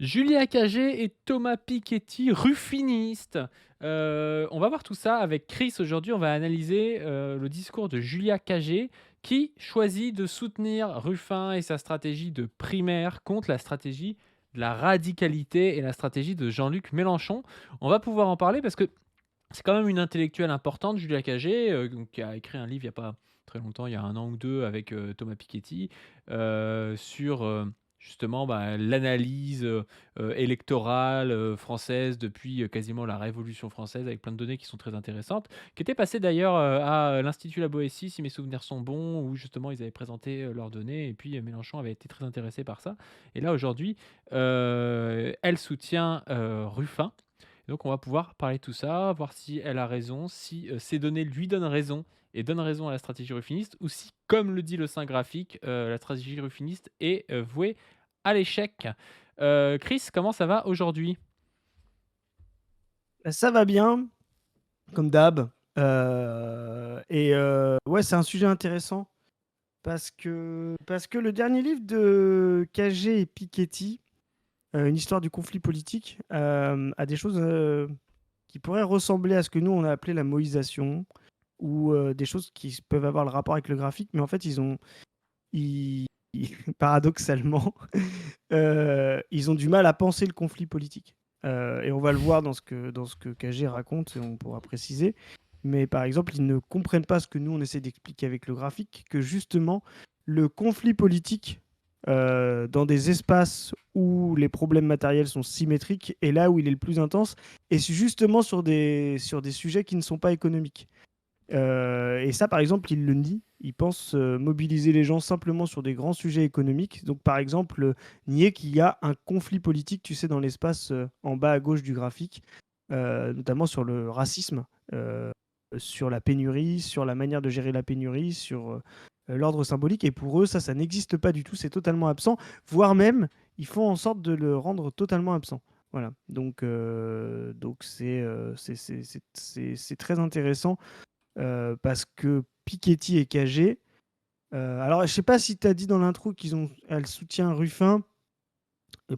Julia Cagé et Thomas Piketty, ruffinistes. On va voir tout ça avec Chris aujourd'hui. On va analyser le discours de Julia Cagé qui choisit de soutenir Ruffin et sa stratégie de primaire contre la stratégie de la radicalité et la stratégie de Jean-Luc Mélenchon. On va pouvoir en parler parce que c'est quand même une intellectuelle importante, Julia Cagé, qui a écrit un livre il n'y a pas très longtemps, il y a un an ou deux, avec Thomas Piketty, sur justement l'analyse électorale française depuis quasiment la Révolution française, avec plein de données qui sont très intéressantes, qui était passée d'ailleurs à l'Institut La Boétie, si mes souvenirs sont bons, où justement ils avaient présenté leurs données, et puis Mélenchon avait été très intéressé par ça. Et là aujourd'hui, elle soutient Ruffin. Donc on va pouvoir parler de tout ça, voir si elle a raison, si ces données lui donnent raison et donnent raison à la stratégie ruffiniste, ou si, comme le dit le Saint graphique, la stratégie ruffiniste est vouée à l'échec. Chris, comment ça va aujourd'hui? Ça va bien, comme d'hab. Ouais, c'est un sujet intéressant parce que le dernier livre de Cagé et Piketty, Une histoire du conflit politique, a des choses qui pourraient ressembler à ce que nous, on a appelé la moïsation, ou des choses qui peuvent avoir le rapport avec le graphique, mais en fait, ils- paradoxalement, ils ont du mal à penser le conflit politique. Et on va le voir dans ce que Cagé raconte, et on pourra préciser. Mais par exemple, ils ne comprennent pas ce que nous, on essaie d'expliquer avec le graphique, que justement, le conflit politique, dans des espaces où les problèmes matériels sont symétriques, est là où il est le plus intense, et c'est justement sur des sujets qui ne sont pas économiques. Et ça, par exemple, il le nie. Il pense mobiliser les gens simplement sur des grands sujets économiques. Donc, par exemple, nier qu'il y a un conflit politique, tu sais, dans l'espace en bas à gauche du graphique, notamment sur le racisme, sur la pénurie, sur la manière de gérer la pénurie, sur l'ordre symbolique. Et pour eux, ça n'existe pas du tout. C'est totalement absent. Voire même, ils font en sorte de le rendre totalement absent. Voilà. Donc c'est très intéressant parce que Piketty et Cagé. Alors, je sais pas si tu as dit dans l'intro elle soutient Ruffin.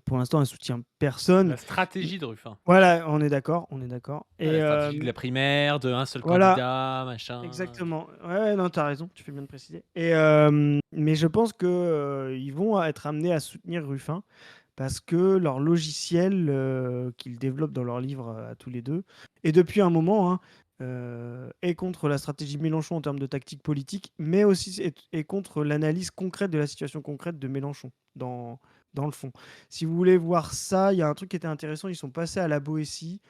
Pour l'instant, elle soutient personne. La stratégie de Ruffin. Voilà, on est d'accord, on est d'accord. Ouais, la stratégie de la primaire, de un seul Voilà, candidat, machin. exactement. Ouais, non, t'as raison, tu fais bien de préciser. Mais je pense que ils vont être amenés à soutenir Ruffin parce que leur logiciel qu'ils développent dans leur livre à tous les deux, et depuis un moment, hein, est contre la stratégie Mélenchon en termes de tactique politique, mais aussi est contre l'analyse concrète de la situation concrète de Mélenchon dans le fond. Si vous voulez voir ça, il y a un truc qui était intéressant, ils sont passés à la Boétie,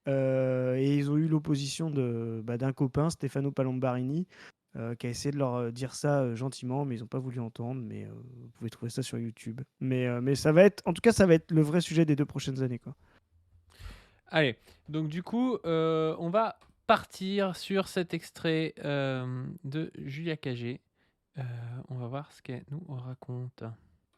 et ils ont eu l'opposition d'un copain, Stefano Palombarini, qui a essayé de leur dire ça gentiment, mais ils n'ont pas voulu entendre. Mais vous pouvez trouver ça sur YouTube. Mais ça va être, en tout cas, ça va être le vrai sujet des 2 prochaines années, quoi. Allez, donc du coup, on va partir sur cet extrait de Julia Cagé. On va voir ce qu'elle nous raconte.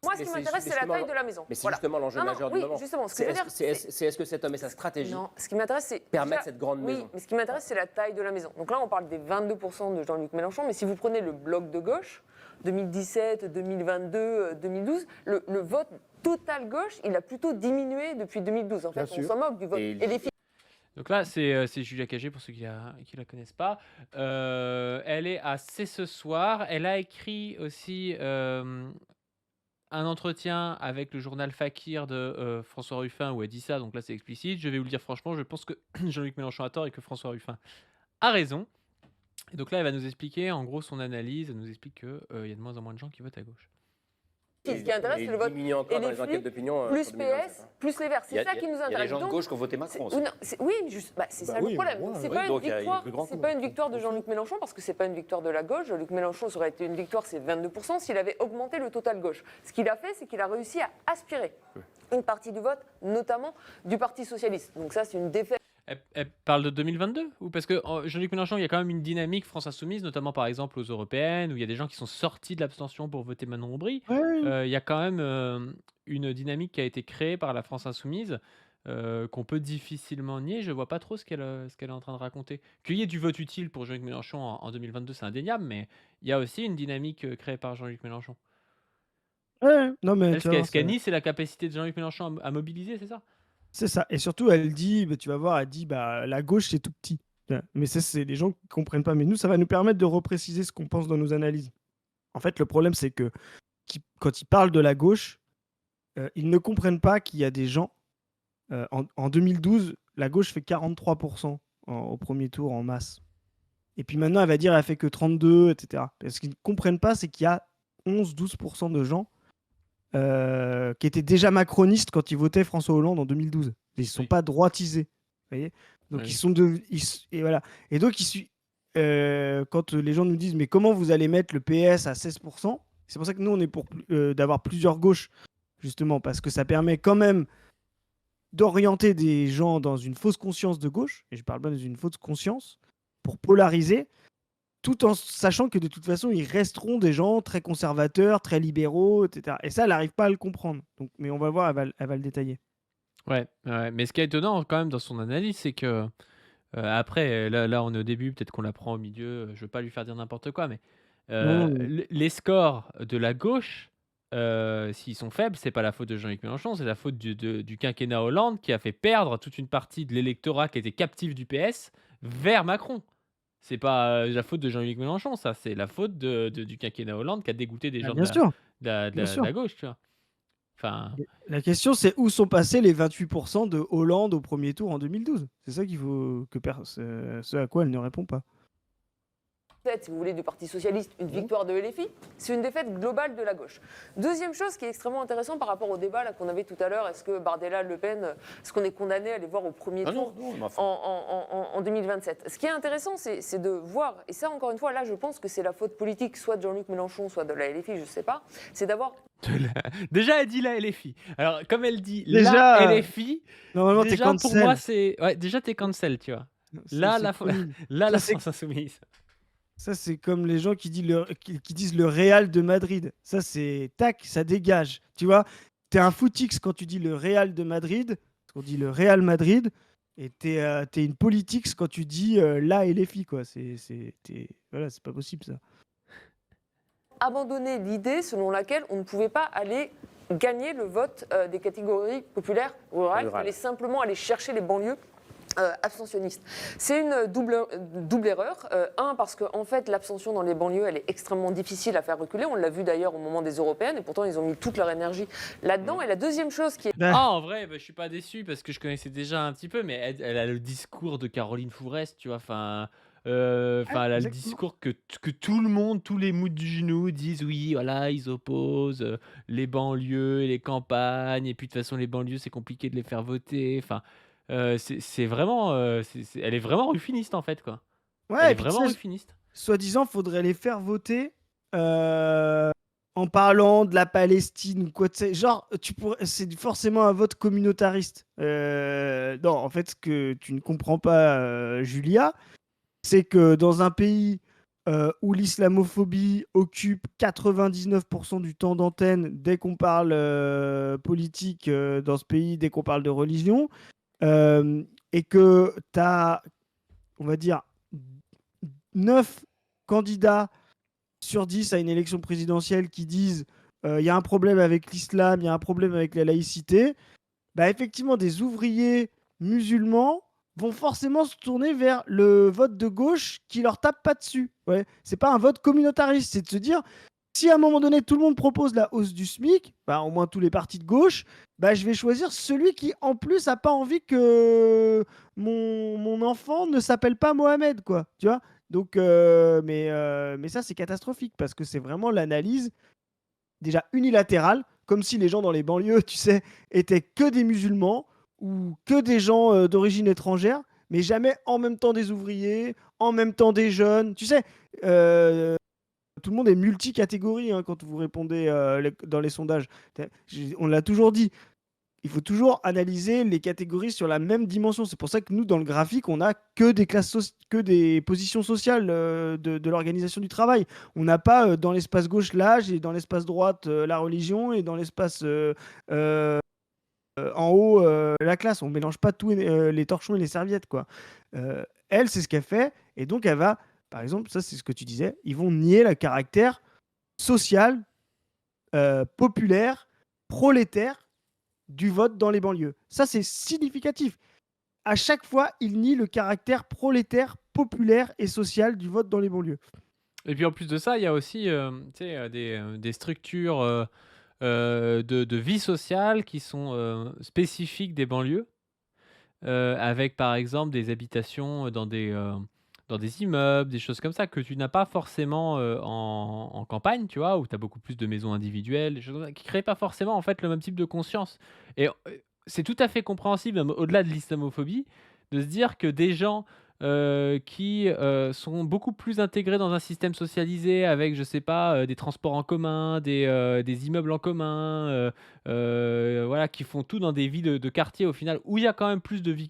Moi, ce qui m'intéresse, c'est la taille de la maison. Mais c'est Voilà. justement l'enjeu Non, non, majeur du oui, moment. justement, ce que je veux dire, C'est est-ce que cet homme et sa stratégie non, ce qui m'intéresse, c'est permettent déjà- cette grande oui, maison mais ce qui m'intéresse, c'est la taille de la maison. Donc là, on parle des 22% de Jean-Luc Mélenchon, mais si vous prenez le bloc de gauche, 2017, 2022, 2012, le vote total gauche, il a plutôt diminué depuis 2012. En fait, on s'en moque du vote. Et Et les filles. Donc là, c'est Julia Cagé, pour ceux qui la connaissent pas. Elle est à C'est ce soir. Elle a écrit aussi un entretien avec le journal Fakir de François Ruffin où elle dit ça, donc là c'est explicite. Je vais vous le dire franchement, je pense que Jean-Luc Mélenchon a tort et que François Ruffin a raison. Et donc là, elle va nous expliquer en gros son analyse. Elle nous explique qu'il y a de moins en moins de gens qui votent à gauche. Ce qui intéresse, c'est le vote. diminue encore Et dans les les enquêtes filles, d'opinion. plus pour 2027, PS, hein. plus les Verts. Il y C'est a- ça qui nous Il y a des intéresse. gens de Donc, gauche qui ont voté Macron aussi. oui, oui, mais juste, c'est ça le problème. Donc, c'est pas une donc il y a victoire. plus grand C'est que pas nous. une victoire de Jean-Luc Mélenchon parce que c'est pas une victoire de la gauche. Jean-Luc Mélenchon, ça aurait été une victoire, c'est 22% s'il avait augmenté le total gauche. Ce qu'il a fait, c'est qu'il a réussi à aspirer une partie du vote, notamment du Parti socialiste. Donc ça, c'est une défaite. Elle parle de 2022 ou parce que Jean-Luc Mélenchon, il y a quand même une dynamique France Insoumise, notamment par exemple aux européennes, où il y a des gens qui sont sortis de l'abstention pour voter Manon Aubry. Ouais. Il y a quand même une dynamique qui a été créée par la France Insoumise qu'on peut difficilement nier. Je vois pas trop ce qu'elle est en train de raconter. Qu'il y ait du vote utile pour Jean-Luc Mélenchon en 2022, c'est indéniable, mais il y a aussi une dynamique créée par Jean-Luc Mélenchon. Ouais, non, mais Elle, tu vas voir, ce qu'elle nie, c'est la capacité de Jean-Luc Mélenchon à mobiliser, c'est ça? c'est ça. Et surtout, elle dit, bah, tu vas voir, elle dit, bah, la gauche, c'est tout petit. Ouais. Mais ça, c'est des gens qui comprennent pas. Mais nous, ça va nous permettre de repréciser ce qu'on pense dans nos analyses. En fait, le problème, c'est que quand ils parlent de la gauche, ils ne comprennent pas qu'il y a des gens. En 2012, la gauche fait 43% au premier tour en masse. Et puis maintenant, elle va dire elle fait que 32, etc. Ce qu'ils ne comprennent pas, c'est qu'il y a 11-12% de gens qui étaient déjà macronistes quand ils votaient François Hollande en 2012. Ils ne sont Oui. pas droitisés. Vous voyez. Donc Oui. ils sont et voilà. Et donc quand les gens nous disent mais comment vous allez mettre le PS à 16%, c'est pour ça que nous on est pour d'avoir plusieurs gauches justement parce que ça permet quand même d'orienter des gens dans une fausse conscience de gauche, et je parle bien d'une fausse conscience, pour polariser, tout en sachant que de toute façon, ils resteront des gens très conservateurs, très libéraux, etc. Et ça, elle n'arrive pas à le comprendre. Donc, mais on va voir, elle va le détailler. Ouais, ouais. Mais ce qui est étonnant quand même dans son analyse, c'est que après, là, on est au début, peut-être qu'on la prend au milieu. Je veux pas lui faire dire n'importe quoi, mais Non, non, mais- les scores de la gauche, s'ils sont faibles, c'est pas la faute de Jean-Luc Mélenchon, c'est la faute du quinquennat Hollande qui a fait perdre toute une partie de l'électorat qui était captif du PS vers Macron. C'est pas la faute de Jean-Luc Mélenchon, ça, c'est la faute du quinquennat Hollande qui a dégoûté des Ah, gens bien sûr, bien de sûr. la gauche, tu vois. Enfin, La question, c'est où sont passés les 28% de Hollande au premier tour en 2012. C'est ça qu'il faut ce à quoi elle ne répond pas. Si vous voulez, du Parti Socialiste, une victoire de LFI, c'est une défaite globale de la gauche. Deuxième chose qui est extrêmement intéressant par rapport au débat là, qu'on avait tout à l'heure, est-ce que Bardella, Le Pen, est-ce qu'on est condamné à les voir au premier tour en 2027? Ce qui est intéressant, c'est de voir, et ça encore une fois, là je pense que c'est la faute politique, soit de Jean-Luc Mélenchon, soit de la LFI, je ne sais pas, c'est d'avoir... déjà, elle dit la LFI. Alors, comme elle dit Déjà, la LFI, normalement, t'es déjà pour cancel. moi, c'est. Ouais, déjà, t'es cancel, tu vois. Là, C'est pénible. là, Ça, la c'est France Insoumise. Ça, c'est comme les gens qui disent le Real de Madrid. Ça, c'est tac, ça dégage. Tu vois, t'es un footix quand tu dis le Real de Madrid, parce qu'on dit le Real Madrid, et t'es une politix quand tu dis la et les filles, quoi. Voilà, c'est pas possible, ça. abandonner l'idée selon laquelle on ne pouvait pas aller gagner le vote des catégories populaires rurales, il fallait simplement aller chercher les banlieues abstentionnistes. C'est une double erreur. Un, parce qu'en fait, l'abstention dans les banlieues, elle est extrêmement difficile à faire reculer. On l'a vu d'ailleurs au moment des européennes, et pourtant, ils ont mis toute leur énergie là-dedans. Et la deuxième chose qui est... Ah, en vrai, je suis pas déçu parce que je connaissais déjà un petit peu, mais elle a le discours de Caroline Fourest, tu vois. Enfin, elle a le Exactement. discours que tout le monde, tous les mous du genou disent oui, voilà, ils opposent les banlieues et les campagnes, et puis de toute façon, les banlieues, c'est compliqué de les faire voter. Enfin, c'est vraiment. Elle est vraiment rufiniste en fait, quoi. Elle Ouais, est et puis tu vraiment sais, rufiniste. soi-disant, faudrait les faire voter en parlant de la Palestine ou quoi. Tu sais, genre, c'est forcément un vote communautariste. Non, en fait, ce que tu ne comprends pas, Julia, c'est que dans un pays où l'islamophobie occupe 99% du temps d'antenne dès qu'on parle politique dans ce pays, dès qu'on parle de religion, et que tu as, on va dire, 9 candidats sur 10 à une élection présidentielle qui disent il y a un problème avec l'islam, il y a un problème avec la laïcité, bah effectivement, des ouvriers musulmans vont forcément se tourner vers le vote de gauche qui leur tape pas dessus. Ouais. C'est pas un vote communautariste, c'est de se dire si à un moment donné tout le monde propose la hausse du SMIC, bah, au moins tous les partis de gauche, bah, je vais choisir celui qui en plus a pas envie que mon enfant ne s'appelle pas Mohamed, quoi. Tu vois. Donc, mais ça c'est catastrophique parce que c'est vraiment l'analyse déjà unilatérale, comme si les gens dans les banlieues, tu sais, étaient que des musulmans ou que des gens d'origine étrangère, mais jamais en même temps des ouvriers, en même temps des jeunes. Tu sais, tout le monde est multicatégorie hein, quand vous répondez dans les sondages. On l'a toujours dit. Il faut toujours analyser les catégories sur la même dimension. C'est pour ça que nous, dans le graphique, on n'a que des que des positions sociales de l'organisation du travail. On n'a pas dans l'espace gauche l'âge et dans l'espace droite la religion et dans l'espace en haut la classe. On mélange pas tous les torchons et les serviettes, quoi. Elle, c'est ce qu'elle fait, et donc elle va, par exemple, ça c'est ce que tu disais, ils vont nier le caractère social populaire, prolétaire du vote dans les banlieues. Ça, c'est significatif. À chaque fois, il nie le caractère prolétaire, populaire et social du vote dans les banlieues. Et puis en plus de ça, il y a aussi tu sais, des structures de vie sociale qui sont spécifiques des banlieues, avec par exemple des habitations dans des immeubles, des choses comme ça que tu n'as pas forcément en campagne, tu vois, où tu as beaucoup plus de maisons individuelles, des choses comme ça, qui ne créent pas forcément en fait le même type de conscience. Et c'est tout à fait compréhensible, même au-delà de l'islamophobie, de se dire que des gens qui sont beaucoup plus intégrés dans un système socialisé avec, je sais pas, des transports en commun, des immeubles en commun, voilà, qui font tout dans des vies de quartier au final, où il y a quand même plus de vie,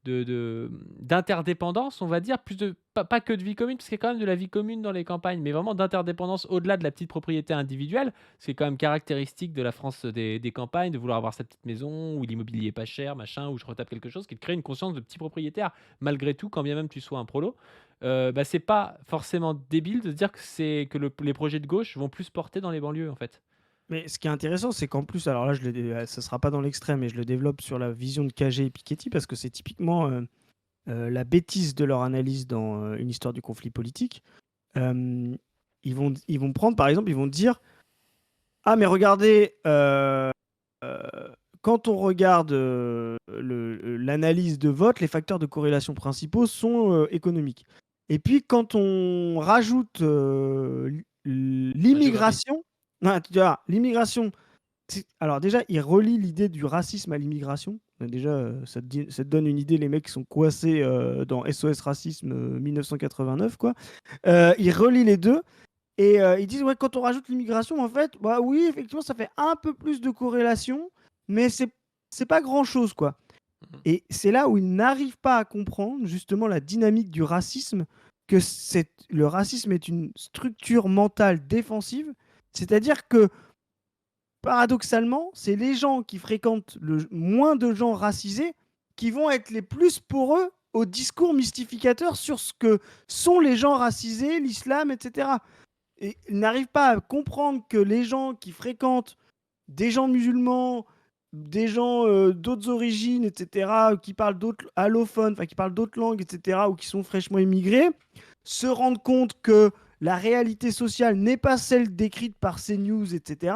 d'interdépendance, on va dire, plus de, pas que de vie commune, parce qu'il y a quand même de la vie commune dans les campagnes, mais vraiment d'interdépendance au-delà de la petite propriété individuelle. C'est quand même caractéristique de la France des campagnes, de vouloir avoir sa petite maison, où l'immobilier est pas cher, machin, où je retape quelque chose, qui te crée une conscience de petit propriétaire, malgré tout, quand bien même tu sois un prolo. Bah, c'est pas forcément débile de se dire les projets de gauche vont plus porter dans les banlieues, en fait. Mais ce qui est intéressant, c'est qu'en plus, alors là, ça sera pas dans l'extrême, mais je le développe sur la vision de Cagé et Piketty, parce que c'est typiquement la bêtise de leur analyse dans Une histoire du conflit politique. Ils vont prendre, par exemple, ils vont dire, ah, mais regardez, quand on regarde l'analyse de vote, les facteurs de corrélation principaux sont économiques. Et puis, quand on rajoute l'immigration, non, tu vois, l'immigration, alors déjà, il relie l'idée du racisme à l'immigration. Déjà, ça te donne une idée, les mecs qui sont coincés dans SOS Racisme 1989, quoi. Ils relient les deux. Et ils disent, ouais, quand on rajoute l'immigration, en fait, bah oui, effectivement, ça fait un peu plus de corrélation, mais c'est pas grand-chose, quoi. Et c'est là où ils n'arrivent pas à comprendre, justement, la dynamique du racisme, que le racisme est une structure mentale défensive, c'est-à-dire que, paradoxalement, c'est les gens qui fréquentent le moins de gens racisés qui vont être les plus poreux au discours mystificateur sur ce que sont les gens racisés, l'islam, etc. Et ils n'arrivent pas à comprendre que les gens qui fréquentent des gens musulmans, des gens d'autres origines, etc., qui parlent d'autres allophones, enfin qui parlent d'autres langues, etc., ou qui sont fraîchement immigrés, se rendent compte que la réalité sociale n'est pas celle décrite par CNews, etc.,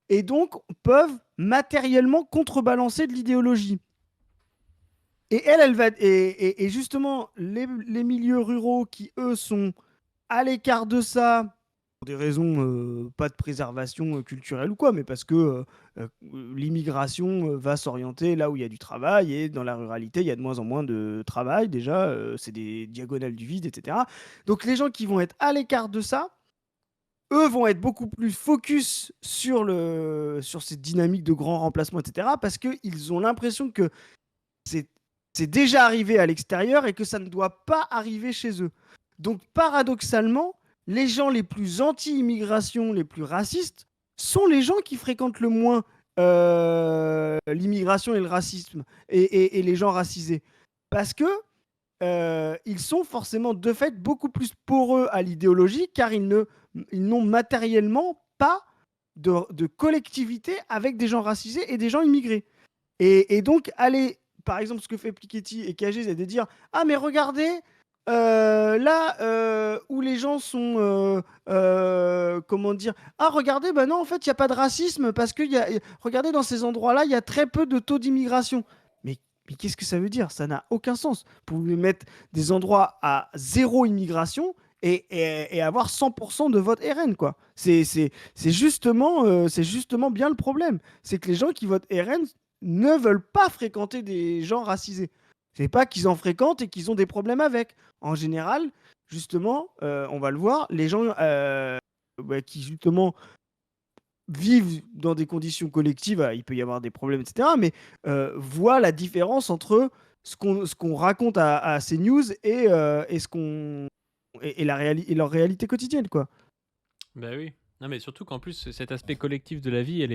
et donc peuvent matériellement contrebalancer de l'idéologie. Et elle va. Et justement, les milieux ruraux qui, eux, sont à l'écart de ça, pour des raisons pas de préservation culturelle ou quoi, mais parce que l'immigration va s'orienter là où il y a du travail, et dans la ruralité, il y a de moins en moins de travail, déjà, c'est des diagonales du vide, etc. Donc les gens qui vont être à l'écart de ça, eux vont être beaucoup plus focus sur cette dynamique de grand remplacement, etc., parce qu'ils ont l'impression que c'est déjà arrivé à l'extérieur et que ça ne doit pas arriver chez eux. Donc paradoxalement, les gens les plus anti-immigration, les plus racistes, sont les gens qui fréquentent le moins l'immigration et le racisme, et les gens racisés. Parce que ils sont forcément de fait beaucoup plus poreux à l'idéologie, car ils n'ont matériellement pas de collectivité avec des gens racisés et des gens immigrés. Et donc, par exemple, ce que fait Piketty et Cagé, c'est de dire, ah, mais regardez, là où les gens sont, comment dire, ah, regardez, bah non, en fait, il n'y a pas de racisme, parce que regardez, dans ces endroits-là, il y a très peu de taux d'immigration. Mais qu'est-ce que ça veut dire? Ça n'a aucun sens. Vous pouvez mettre des endroits à zéro immigration et avoir 100% de vote RN, quoi. C'est justement bien le problème. C'est que les gens qui votent RN ne veulent pas fréquenter des gens racisés. C'est pas qu'ils en fréquentent et qu'ils ont des problèmes avec. En général, justement, on va le voir, les gens qui justement vivent dans des conditions collectives, il peut y avoir des problèmes, etc., mais voient la différence entre ce qu'on raconte à CNews et leur réalité quotidienne, quoi. Bah oui. Non, mais surtout qu'en plus, cet aspect collectif de la vie, elle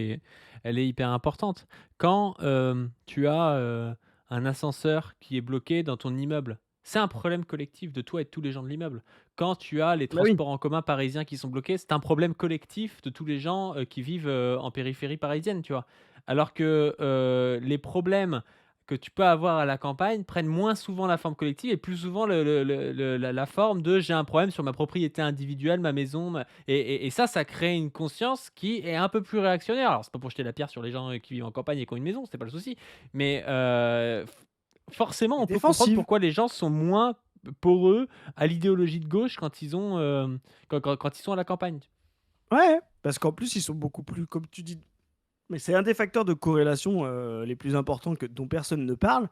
est hyper importante. Quand tu as un ascenseur qui est bloqué dans ton immeuble, c'est un problème collectif de toi et de tous les gens de l'immeuble. Quand tu as les Bah oui. transports en commun parisiens qui sont bloqués, c'est un problème collectif de tous les gens, qui vivent, en périphérie parisienne, tu vois? Alors que, les problèmes que tu peux avoir à la campagne prennent moins souvent la forme collective et plus souvent la forme de: «J'ai un problème sur ma propriété individuelle, ma maison, ma» et ça, ça crée une conscience qui est un peu plus réactionnaire. Alors c'est pas pour jeter la pierre sur les gens, qui vivent en campagne et qui ont une maison, c'est pas le souci, mais forcément, Et on peut comprendre défensive. pourquoi les gens sont moins poreux à l'idéologie de gauche quand ils ont, quand ils sont à la campagne. Ouais, parce qu'en plus, ils sont beaucoup plus, comme tu dis, mais c'est un des facteurs de corrélation les plus importants dont personne ne parle.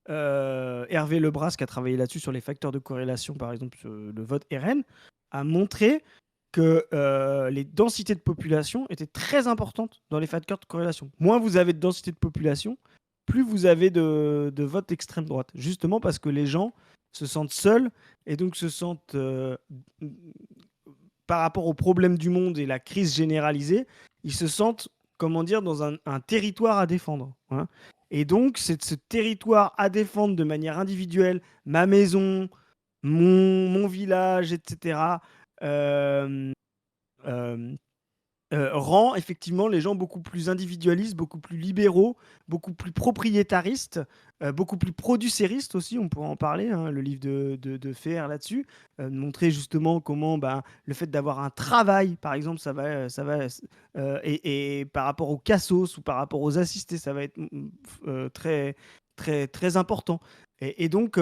Hervé Lebras, qui a travaillé là-dessus sur les facteurs de corrélation, par exemple, sur le vote RN, a montré que les densités de population étaient très importantes dans les facteurs de corrélation. Moins vous avez de densité de population, plus vous avez de vote extrême droite. Justement parce que les gens se sentent seuls et donc se sentent, par rapport aux problèmes du monde et la crise généralisée, ils se sentent, comment dire, dans un territoire à défendre. Hein. Et donc, c'est ce territoire à défendre de manière individuelle, ma maison, mon village, etc., euh, euh, rend effectivement les gens beaucoup plus individualistes, beaucoup plus libéraux, beaucoup plus propriétaristes, beaucoup plus producéristes aussi, on pourrait en parler, hein, le livre de Fer là-dessus, montrer justement comment le fait d'avoir un travail, par exemple, et par rapport aux cassos ou par rapport aux assistés, ça va être très, très, très important. Et donc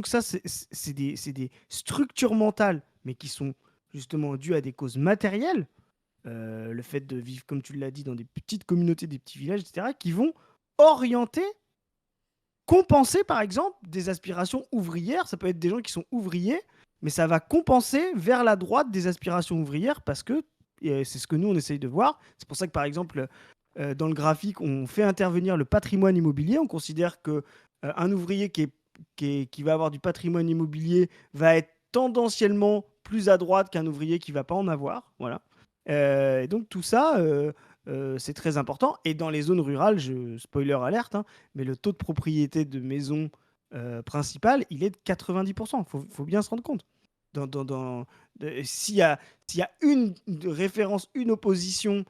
ça, c'est des structures mentales, mais qui sont justement dues à des causes matérielles, le fait de vivre, comme tu l'as dit, dans des petites communautés, des petits villages, etc., qui vont orienter, compenser, par exemple, des aspirations ouvrières. Ça peut être des gens qui sont ouvriers, mais ça va compenser vers la droite des aspirations ouvrières parce que c'est ce que nous, on essaye de voir. C'est pour ça que, par exemple, dans le graphique, on fait intervenir le patrimoine immobilier. On considère que un ouvrier qui va avoir du patrimoine immobilier va être tendanciellement plus à droite qu'un ouvrier qui va pas en avoir. Voilà. Et donc tout ça, c'est très important. Et dans les zones rurales, spoiler alerte, hein, mais le taux de propriété de maisons principales, il est de 90%. Faut bien se rendre compte. S'il y a une référence, une opposition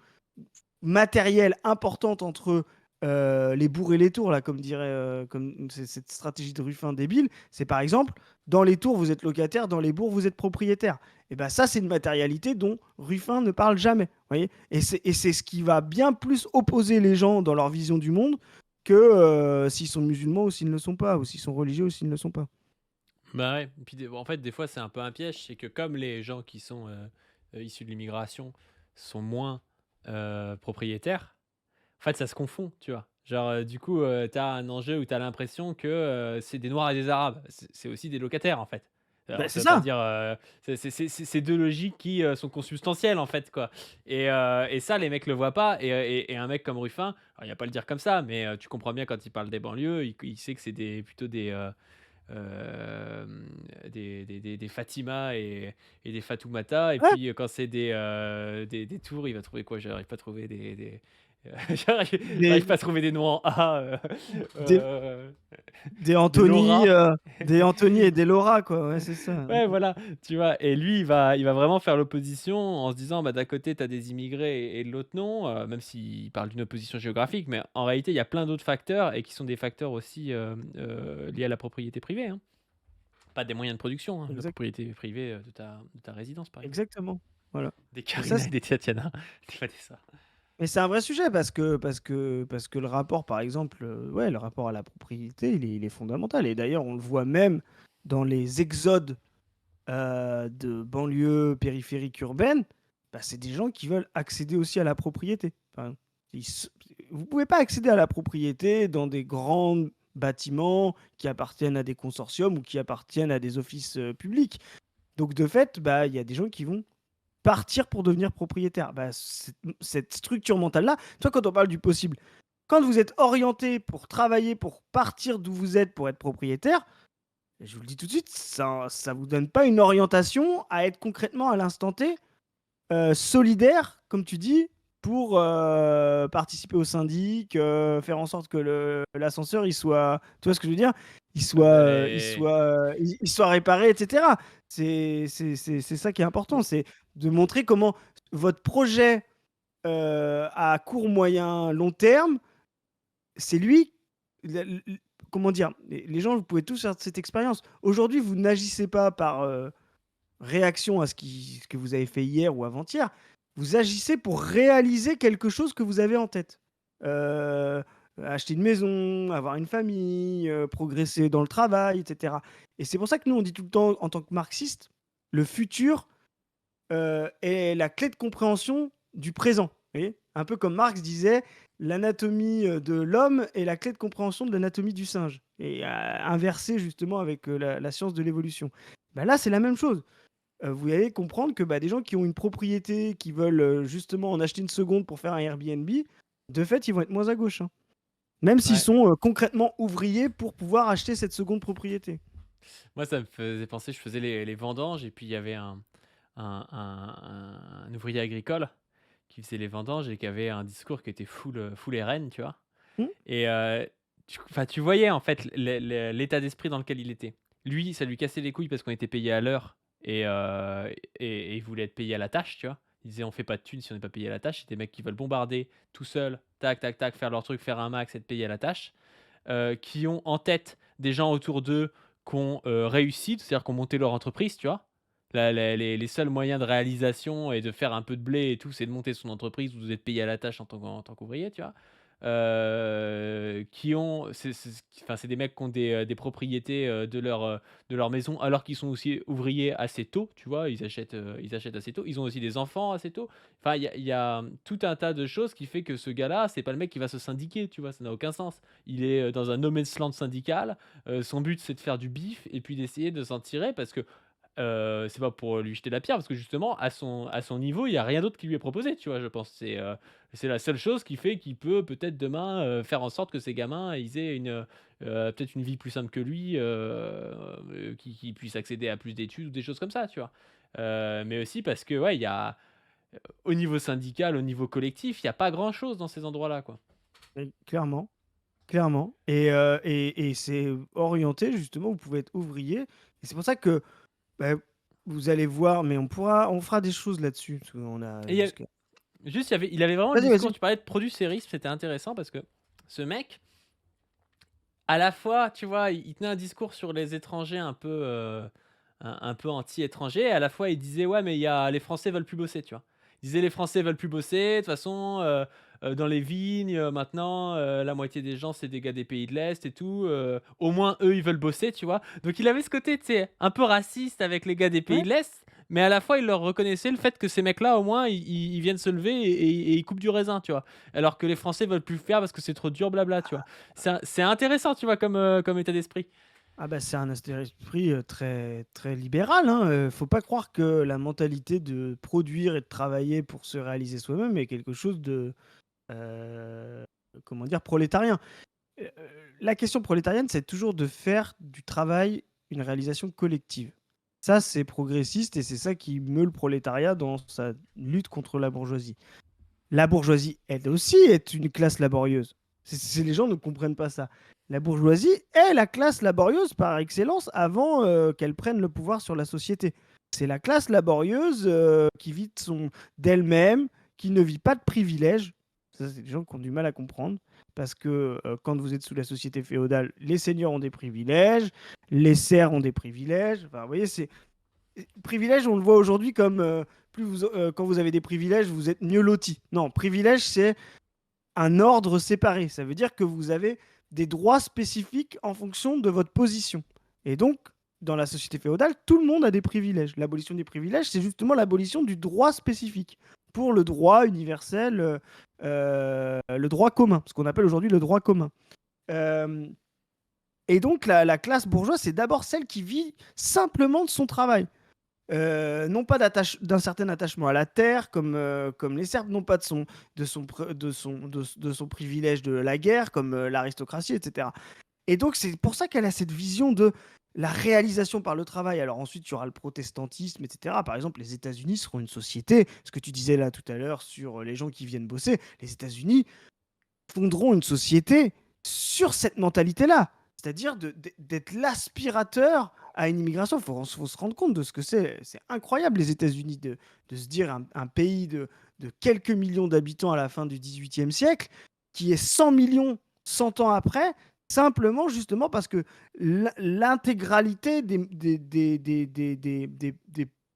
matérielle importante entre les bourgs et les tours, là, comme dirait comme cette stratégie de Ruffin débile, c'est par exemple, dans les tours, vous êtes locataire, dans les bourgs, vous êtes propriétaire. Et bien ça, c'est une matérialité dont Ruffin ne parle jamais. Voyez, et c'est ce qui va bien plus opposer les gens dans leur vision du monde que s'ils sont musulmans ou s'ils ne le sont pas, ou s'ils sont religieux ou s'ils ne le sont pas. Bah ouais, et puis en fait, des fois, c'est un peu un piège, c'est que comme les gens qui sont issus de l'immigration sont moins propriétaires, en fait, ça se confond, tu vois. Genre, du coup, tu as un enjeu où tu as l'impression que c'est des Noirs et des Arabes. C'est aussi des locataires, en fait. Alors, ça C'est veut pas ça. dire. C'est deux logiques qui sont consubstantielles, en fait, quoi. Et ça, les mecs le voient pas. Et un mec comme Ruffin, alors, il va pas le dire comme ça, mais tu comprends bien quand il parle des banlieues, il sait que c'est plutôt des Fatima et des Fatoumata. Et Ouais. puis quand c'est des tours, il va trouver quoi? J'arrive pas à trouver j'arrive Des, pas à trouver des noms en A. des, Euh, des des Anthony, Laura. et des Laura, quoi. Ouais, c'est ça. Ouais, voilà, tu vois. Et lui, il va vraiment faire l'opposition en se disant, bah, d'un côté, tu as des immigrés et de l'autre, non, même s'il parle d'une opposition géographique. Mais en réalité, il y a plein d'autres facteurs et qui sont des facteurs aussi liés à la propriété privée. Hein. Pas des moyens de production, hein, la Exact, propriété privée de ta résidence, par exemple. exactement. Voilà. Des Et ça, Karina et des Tatiana. Des Vanessa. mais c'est un vrai sujet parce que le rapport, par exemple, ouais, le rapport à la propriété, il est fondamental. Et d'ailleurs, on le voit même dans les exodes de banlieues périphériques urbaines. C'est des gens qui veulent accéder aussi à la propriété. Enfin, vous pouvez pas accéder à la propriété dans des grands bâtiments qui appartiennent à des consortiums ou qui appartiennent à des offices publics. Donc de fait, il y a des gens qui vont partir pour devenir propriétaire. Cette structure mentale-là, toi, quand on parle du possible, quand vous êtes orienté pour travailler, pour partir d'où vous êtes pour être propriétaire, je vous le dis tout de suite, ça ne vous donne pas une orientation à être concrètement à l'instant T solidaire, comme tu dis, pour participer au syndic, faire en sorte que l'ascenseur, il soit, tu vois ce que je veux dire, il soit, il soit réparé, etc. C'est ça qui est important, c'est de montrer comment votre projet à court, moyen, long terme, c'est lui. Comment dire, les gens, vous pouvez tous faire cette expérience. Aujourd'hui, vous n'agissez pas par réaction à ce que vous avez fait hier ou avant-hier. Vous agissez pour réaliser quelque chose que vous avez en tête. Euh, Acheter une maison, avoir une famille, progresser dans le travail, etc. Et c'est pour ça que nous, on dit tout le temps, en tant que marxiste, le futur est la clé de compréhension du présent. Vous voyez, un peu comme Marx disait, l'anatomie de l'homme est la clé de compréhension de l'anatomie du singe. Et inversé justement avec la science de l'évolution. Bah là, c'est la même chose. Vous allez comprendre que des gens qui ont une propriété, qui veulent justement en acheter une seconde pour faire un Airbnb, de fait, ils vont être moins à gauche, hein. Même s'ils Ouais. sont concrètement ouvriers pour pouvoir acheter cette seconde propriété. Moi, ça me faisait penser, je faisais les vendanges et puis il y avait un ouvrier agricole qui faisait les vendanges et qui avait un discours qui était full RN, tu vois. Hmm. Et tu voyais en fait l'état d'esprit dans lequel il était. Lui, ça lui cassait les couilles parce qu'on était payé à l'heure et il voulait être payé à la tâche, tu vois. Il disait on fait pas de thunes si on n'est pas payé à la tâche. C'est des mecs qui veulent bombarder tout seuls, tac, tac, tac, faire leur truc, faire un max, être payé à la tâche. Qui ont en tête des gens autour d'eux qui ont réussi, c'est-à-dire qui ont monté leur entreprise, tu vois. Les seuls moyens de réalisation et de faire un peu de blé et tout, c'est de monter son entreprise ou d'être payé à la tâche en tant qu'ouvrier, tu vois. Qui ont, c'est des mecs qui ont des propriétés de leur maison alors qu'ils sont aussi ouvriers assez tôt, tu vois. Ils achètent assez tôt. Ils ont aussi des enfants assez tôt. Enfin, il y a tout un tas de choses qui fait que ce gars-là, c'est pas le mec qui va se syndiquer, tu vois. Ça n'a aucun sens. Il est dans un no man's land syndical. Son but, c'est de faire du bif et puis d'essayer de s'en tirer parce que c'est pas pour lui jeter la pierre, parce que justement, à son niveau, il y a rien d'autre qui lui est proposé, tu vois, je pense. C'est la seule chose qui fait qu'il peut peut-être demain faire en sorte que ces gamins ils aient peut-être une vie plus simple que lui, qui puissent accéder à plus d'études ou des choses comme ça, tu vois. Mais aussi parce que, ouais, il y a, au niveau syndical, au niveau collectif, il n'y a pas grand-chose dans ces endroits-là, quoi. Et clairement, clairement. Et c'est orienté, justement, vous pouvez être ouvrier. Et c'est pour ça que vous allez voir, mais on fera des choses là-dessus. Parce qu'on a Et il y a- jusqu'à- Juste, il avait vraiment le Vas-y, discours, vas-y. tu parlais de producérisme, c'était intéressant parce que ce mec, à la fois, tu vois, il tenait un discours sur les étrangers un peu anti-étrangers, et à la fois il disait ouais mais les Français veulent plus bosser, tu vois. Il disait les Français veulent plus bosser, de toute façon dans les vignes maintenant la moitié des gens c'est des gars des pays de l'Est et tout, au moins eux ils veulent bosser, tu vois. Donc il avait ce côté, tu sais, un peu raciste avec les gars des pays Ouais. de l'Est, mais à la fois il leur reconnaissait le fait que ces mecs-là au moins ils viennent se lever et ils coupent du raisin, tu vois. Alors que les Français veulent plus le faire parce que c'est trop dur, blabla, tu vois. C'est intéressant, tu vois, comme état d'esprit. Ah bah c'est un esprit très, très libéral, hein. Faut pas croire que la mentalité de produire et de travailler pour se réaliser soi-même est quelque chose de, euh, comment dire, prolétarien. Euh, la question prolétarienne, c'est toujours de faire du travail une réalisation collective. Ça, c'est progressiste et c'est ça qui meut le prolétariat dans sa lutte contre la bourgeoisie. La bourgeoisie, elle aussi, est une classe laborieuse. Les gens ne comprennent pas ça. La bourgeoisie est la classe laborieuse par excellence avant qu'elle prenne le pouvoir sur la société. C'est la classe laborieuse qui vit d'elle-même, qui ne vit pas de privilèges. Ça, c'est des gens qui ont du mal à comprendre. Parce que quand vous êtes sous la société féodale, les seigneurs ont des privilèges, les serfs ont des privilèges. Enfin, vous voyez, c'est privilège, on le voit aujourd'hui comme quand vous avez des privilèges, vous êtes mieux loti. Non, privilège, c'est un ordre séparé. Ça veut dire que vous avez des droits spécifiques en fonction de votre position. Et donc, dans la société féodale, tout le monde a des privilèges. L'abolition des privilèges, c'est justement l'abolition du droit spécifique pour le droit universel, le droit commun, ce qu'on appelle aujourd'hui le droit commun. Et donc, la classe bourgeoise, c'est d'abord celle qui vit simplement de son travail. Non pas d'un certain attachement à la terre, comme les Serbes, non pas de son privilège de la guerre, comme l'aristocratie, etc. Et donc, c'est pour ça qu'elle a cette vision de la réalisation par le travail. Alors ensuite, tu auras le protestantisme, etc. Par exemple, les États-Unis seront une société, ce que tu disais là tout à l'heure sur les gens qui viennent bosser, les États-Unis fonderont une société sur cette mentalité-là, c'est-à-dire d'être l'aspirateur à une immigration. Faut se rendre compte de ce que c'est. C'est incroyable, les États-Unis, de se dire un pays de quelques millions d'habitants à la fin du XVIIIe siècle, qui est 100 millions 100 ans après, simplement justement parce que l'intégralité des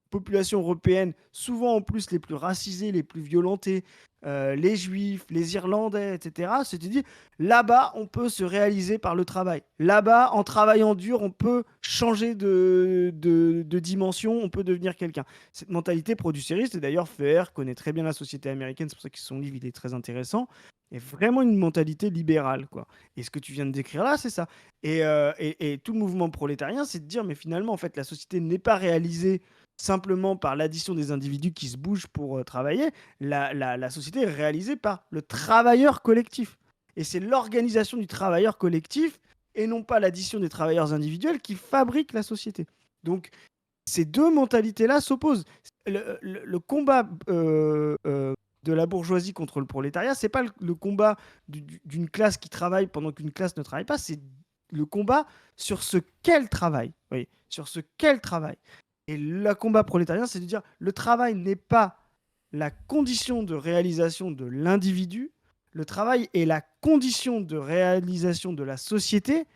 populations européennes, souvent en plus les plus racisées, les plus violentées, les Juifs, les Irlandais, etc., se dit, là-bas, on peut se réaliser par le travail. Là-bas, en travaillant dur, on peut changer de dimension, on peut devenir quelqu'un. Cette mentalité producériste, et d'ailleurs, Fer connaît très bien la société américaine, c'est pour ça que son livre il est très intéressant, est vraiment une mentalité libérale, quoi. Et ce que tu viens de décrire là, c'est ça. Et tout le mouvement prolétarien, c'est de dire, mais finalement, en fait, la société n'est pas réalisée simplement par l'addition des individus qui se bougent pour travailler. La société est réalisée par le travailleur collectif. Et c'est l'organisation du travailleur collectif et non pas l'addition des travailleurs individuels qui fabrique la société. Donc, ces deux mentalités-là s'opposent. Le combat de la bourgeoisie contre le prolétariat, c'est pas le combat d'une classe qui travaille pendant qu'une classe ne travaille pas, c'est le combat sur ce qu'elle travaille. Oui, sur ce qu'elle travaille. Et le combat prolétarien, c'est de dire le travail n'est pas la condition de réalisation de l'individu, le travail est la condition de réalisation de la société,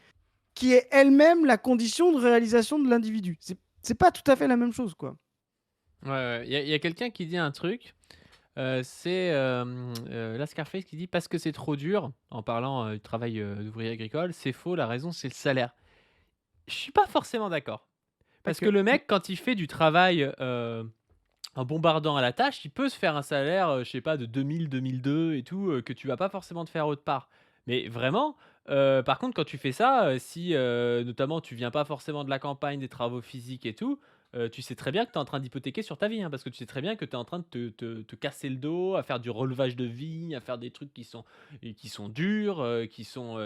qui est elle-même la condition de réalisation de l'individu. C'est pas tout à fait la même chose, quoi. Ouais, il y a quelqu'un qui dit un truc. C'est Lascarface qui dit parce que c'est trop dur, en parlant du travail d'ouvrier agricole, c'est faux, la raison c'est le salaire. Je suis pas forcément d'accord. Parce que le mec, quand il fait du travail en bombardant à la tâche, il peut se faire un salaire, je sais pas, de 2000, 2002 et tout, que tu vas pas forcément te faire autre part. Mais vraiment, par contre, quand tu fais ça, si notamment tu viens pas forcément de la campagne, des travaux physiques et tout, tu sais très bien que tu es en train d'hypothéquer sur ta vie, hein, parce que tu sais très bien que tu es en train de te casser le dos, à faire du relevage de vigne, à faire des trucs qui sont durs, qui sont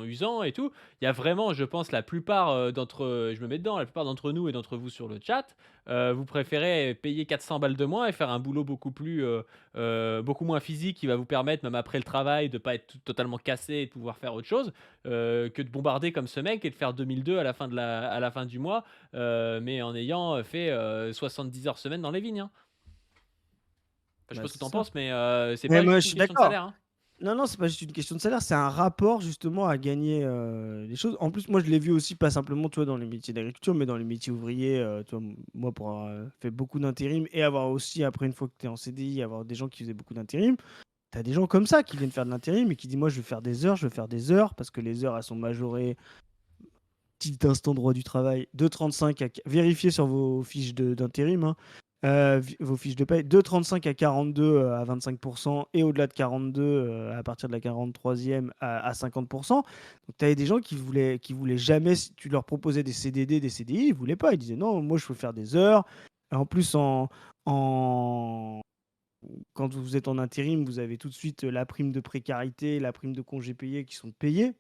usants et tout. Il y a vraiment, je pense, la plupart je me mets dedans, la plupart d'entre nous et d'entre vous sur le chat, vous préférez payer 400 balles de moins et faire un boulot beaucoup moins physique qui va vous permettre, même après le travail, de ne pas être totalement cassé et de pouvoir faire autre chose, que de bombarder comme ce mec et de faire 2002 à la fin du mois, mais en ayant fait 70 heures semaine dans les vignes. Hein. Enfin, je sais pas ce que tu en penses, mais c'est Mais pas moi, juste je une suis question de d'accord. salaire. Hein. Non, c'est pas juste une question de salaire, c'est un rapport justement à gagner les choses. En plus, moi, je l'ai vu aussi, pas simplement, tu vois, dans les métiers d'agriculture, mais dans les métiers ouvriers. Tu vois, moi, pour avoir fait beaucoup d'intérim et avoir aussi, après, une fois que tu es en CDI, avoir des gens qui faisaient beaucoup d'intérim, tu as des gens comme ça qui viennent faire de l'intérim et qui disent, moi, je veux faire des heures, parce que les heures, elles sont majorées. Petit instant droit du travail, 2,35 vérifiez sur vos fiches d'intérim, hein. Vos fiches de paye, 2,35 à 42 à 25% et au-delà de 42 à partir de la 43e à 50%. Donc tu avais des gens qui voulaient jamais, si tu leur proposais des CDD, des CDI, ils voulaient pas. Ils disaient non, moi je veux faire des heures. En plus, en, quand vous êtes en intérim, vous avez tout de suite la prime de précarité, la prime de congés payés qui sont payés.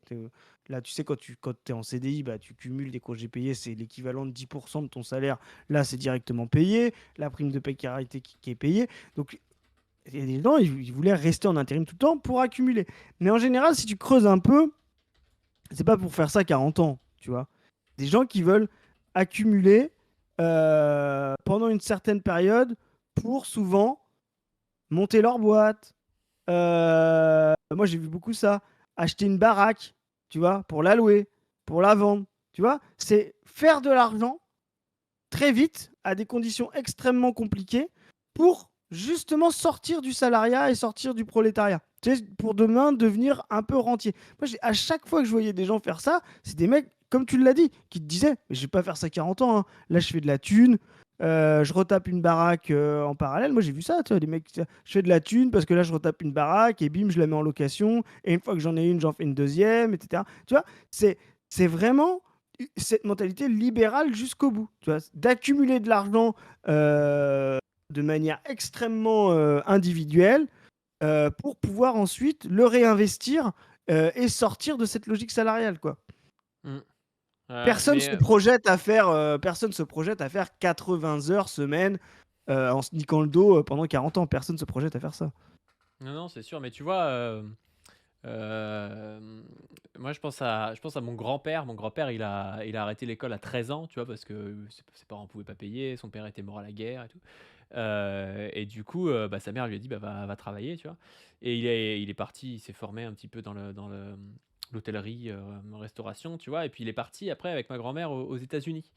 Là, tu sais, quand tu es en CDI, bah, tu cumules des congés payés, c'est l'équivalent de 10% de ton salaire. Là, c'est directement payé. La prime de précarité qui est payée. Donc, il y a des gens, ils voulaient rester en intérim tout le temps pour accumuler. Mais en général, si tu creuses un peu, c'est pas pour faire ça 40 ans, tu vois. Des gens qui veulent accumuler pendant une certaine période pour souvent monter leur boîte. Moi, j'ai vu beaucoup ça. Acheter une baraque, tu vois, pour la louer, pour la vendre. Tu vois, c'est faire de l'argent très vite à des conditions extrêmement compliquées pour justement sortir du salariat et sortir du prolétariat. Tu sais, pour demain devenir un peu rentier. Moi, à chaque fois que je voyais des gens faire ça, c'est des mecs, comme tu l'as dit, qui te disaient, mais je vais pas faire ça 40 ans, hein. Là, je fais de la thune. Je retape une baraque en parallèle. Moi, j'ai vu ça, tu vois, des mecs, je fais de la thune parce que là, je retape une baraque et bim, je la mets en location. Et une fois que j'en ai une, j'en fais une deuxième, etc. Tu vois, c'est vraiment cette mentalité libérale jusqu'au bout, tu vois, d'accumuler de l'argent de manière extrêmement individuelle pour pouvoir ensuite le réinvestir et sortir de cette logique salariale, quoi. Mmh. Personne Mais se projette à faire, personne se projette à faire 80 heures semaine, en se niquant le dos, pendant 40 ans. Personne se projette à faire ça. non, non, c'est sûr, mais tu vois, hem, moi je pense à mon grand-père. Mon grand-père, il a arrêté l'école à 13 ans, tu vois? Parce que ses parents pouvaient pas payer, son père était mort à la guerre et tout. Et du coup, bah, sa mère lui a dit: «Bah, va travailler», tu vois? Et il est parti, il s'est formé un petit peu dans l'hôtellerie, restauration, tu vois? Et puis il est parti après avec ma grand-mère aux États-Unis.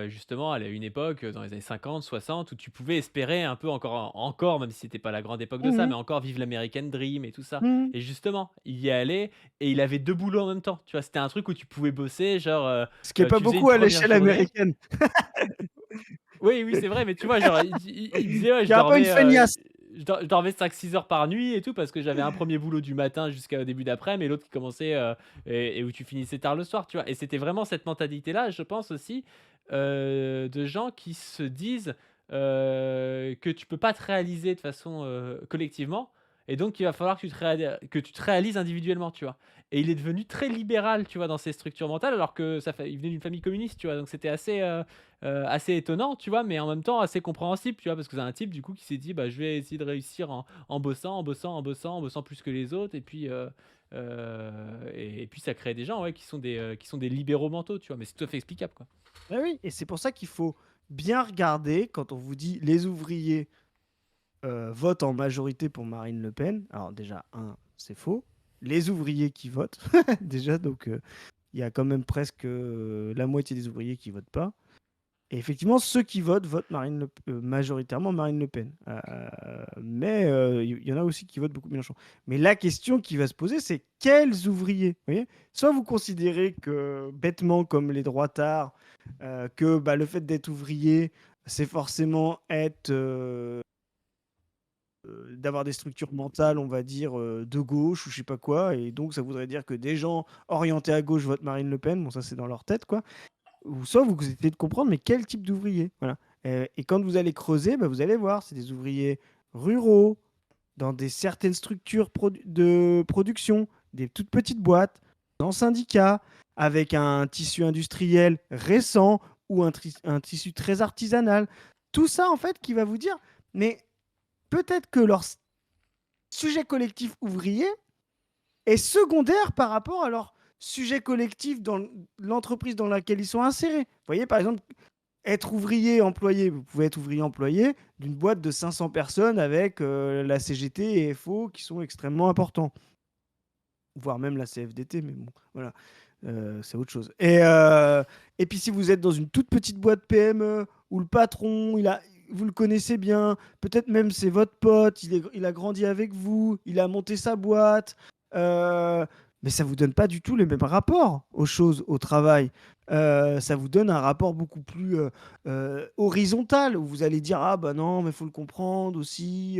Justement, elle a une époque, dans les années 50, 60 où tu pouvais espérer un peu encore, même si c'était pas la grande époque de ça, Mmh. mais encore vivre l'American Dream et tout ça. Mmh. Et justement, il y allait et il avait 2 boulots en même temps, tu vois? C'était un truc où tu pouvais bosser genre, Ce qui est pas tu faisais une beaucoup à première l'échelle journée. américaine. Oui, oui, c'est vrai, mais tu vois, genre, il disait: «Ouais, Tu es un peu une feignasse. je dormais 5-6 heures par nuit et tout parce que j'avais un premier boulot du matin jusqu'au début d'après-midi et l'autre qui commençait, et où tu finissais tard le soir», tu vois? Et c'était vraiment cette mentalité-là, je pense aussi, de gens qui se disent, que tu peux pas te réaliser de façon, collectivement et donc il va falloir que tu te réalises individuellement, tu vois? Et il est devenu très libéral, tu vois, dans ses structures mentales alors que il venait d'une famille communiste, tu vois? Donc c'était assez étonnant, tu vois? Mais en même temps assez compréhensible, tu vois? Parce que c'est un type du coup qui s'est dit: «Bah, je vais essayer de réussir en bossant, en bossant, en bossant, en bossant plus que les autres» et puis, et puis ça crée des gens, ouais, qui sont des libéraux mentaux, tu vois? Mais c'est tout à fait explicable, quoi. Bah oui, et c'est pour ça qu'il faut bien regarder quand on vous dit: «Les ouvriers, votent en majorité pour Marine Le Pen». Alors déjà, c'est faux. Les ouvriers qui votent, déjà, donc il y a quand même presque, la moitié des ouvriers qui votent pas. Et effectivement, ceux qui votent majoritairement Marine Le Pen. Mais il y en a aussi qui votent beaucoup Mélenchon. Mais la question qui va se poser, c'est quels ouvriers? Vous voyez? Soit vous considérez que, bêtement, comme les droitards, que bah, le fait d'être ouvrier, c'est forcément d'avoir des structures mentales, on va dire, de gauche ou je sais pas quoi. Et donc, ça voudrait dire que des gens orientés à gauche votent Marine Le Pen. Bon, ça, c'est dans leur tête, quoi. Ou soit vous essayez de comprendre, mais quel type d'ouvrier? Voilà. Et quand vous allez creuser, bah, vous allez voir, c'est des ouvriers ruraux, dans certaines structures de production, des toutes petites boîtes, dans syndicats, avec un tissu industriel récent ou un tissu très artisanal. Tout ça, en fait, qui va vous dire, mais peut-être que leur sujet collectif ouvrier est secondaire par rapport à leur sujet collectif dans l'entreprise dans laquelle ils sont insérés. Vous voyez, par exemple, être ouvrier employé, vous pouvez être ouvrier employé d'une boîte de 500 personnes avec la CGT et FO qui sont extrêmement importants, voire même la CFDT, mais bon, voilà, c'est autre chose. Et puis si vous êtes dans une toute petite boîte PME où le patron, vous le connaissez bien, peut-être même c'est votre pote, il a grandi avec vous, il a monté sa boîte, mais ça vous donne pas du tout les mêmes rapports aux choses, au travail. Ça vous donne un rapport beaucoup plus horizontal, où vous allez dire: «Ah bah non, mais il faut le comprendre aussi,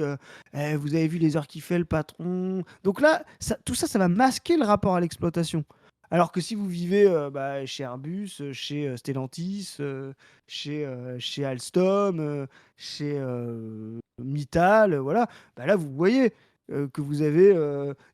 vous avez vu les heures qu'il fait le patron». Donc là, tout ça, ça va masquer le rapport à l'exploitation. Alors que si vous vivez bah, chez Airbus, chez Stellantis, chez Alstom, chez Mittal, voilà, bah là, vous voyez que vous avez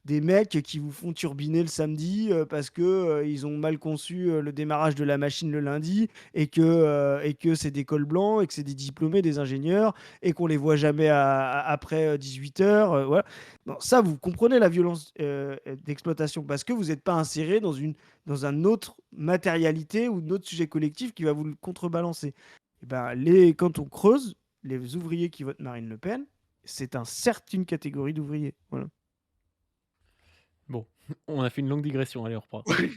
des mecs qui vous font turbiner le samedi parce que ils ont mal conçu le démarrage de la machine le lundi et que c'est des cols blancs et que c'est des diplômés, des ingénieurs et qu'on les voit jamais après 18 heures. Voilà. Bon, ça, vous comprenez la violence d'exploitation parce que vous n'êtes pas inséré dans un autre matérialité ou un autre sujet collectif qui va vous le contrebalancer. Et ben, quand on creuse, les ouvriers qui votent Marine Le Pen, c'est certes une catégorie d'ouvriers. Voilà. Bon, on a fait une longue digression, allez, on reprend. Qui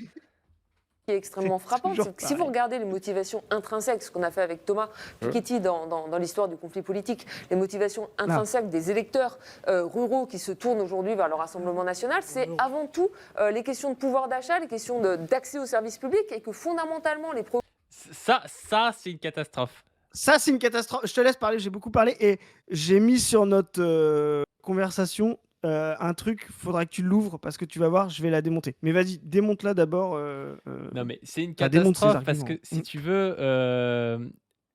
est extrêmement C'est frappant, toujours c'est que si vous pareil. regardez les motivations intrinsèques, ce qu'on a fait avec Thomas Piketty dans l'histoire du conflit politique, les motivations intrinsèques des électeurs ruraux qui se tournent aujourd'hui vers le Rassemblement national, c'est avant tout les questions de pouvoir d'achat, les questions d'accès aux services publics et que fondamentalement les Ça, c'est une catastrophe. Ça, c'est une catastrophe. Je te laisse parler, j'ai beaucoup parlé et j'ai mis sur notre conversation un truc, faudra que tu l'ouvres parce que tu vas voir, je vais la démonter. Mais vas-y, démonte-la d'abord. Non, mais c'est une Démonte ses catastrophe parce arguments. que si tu veux,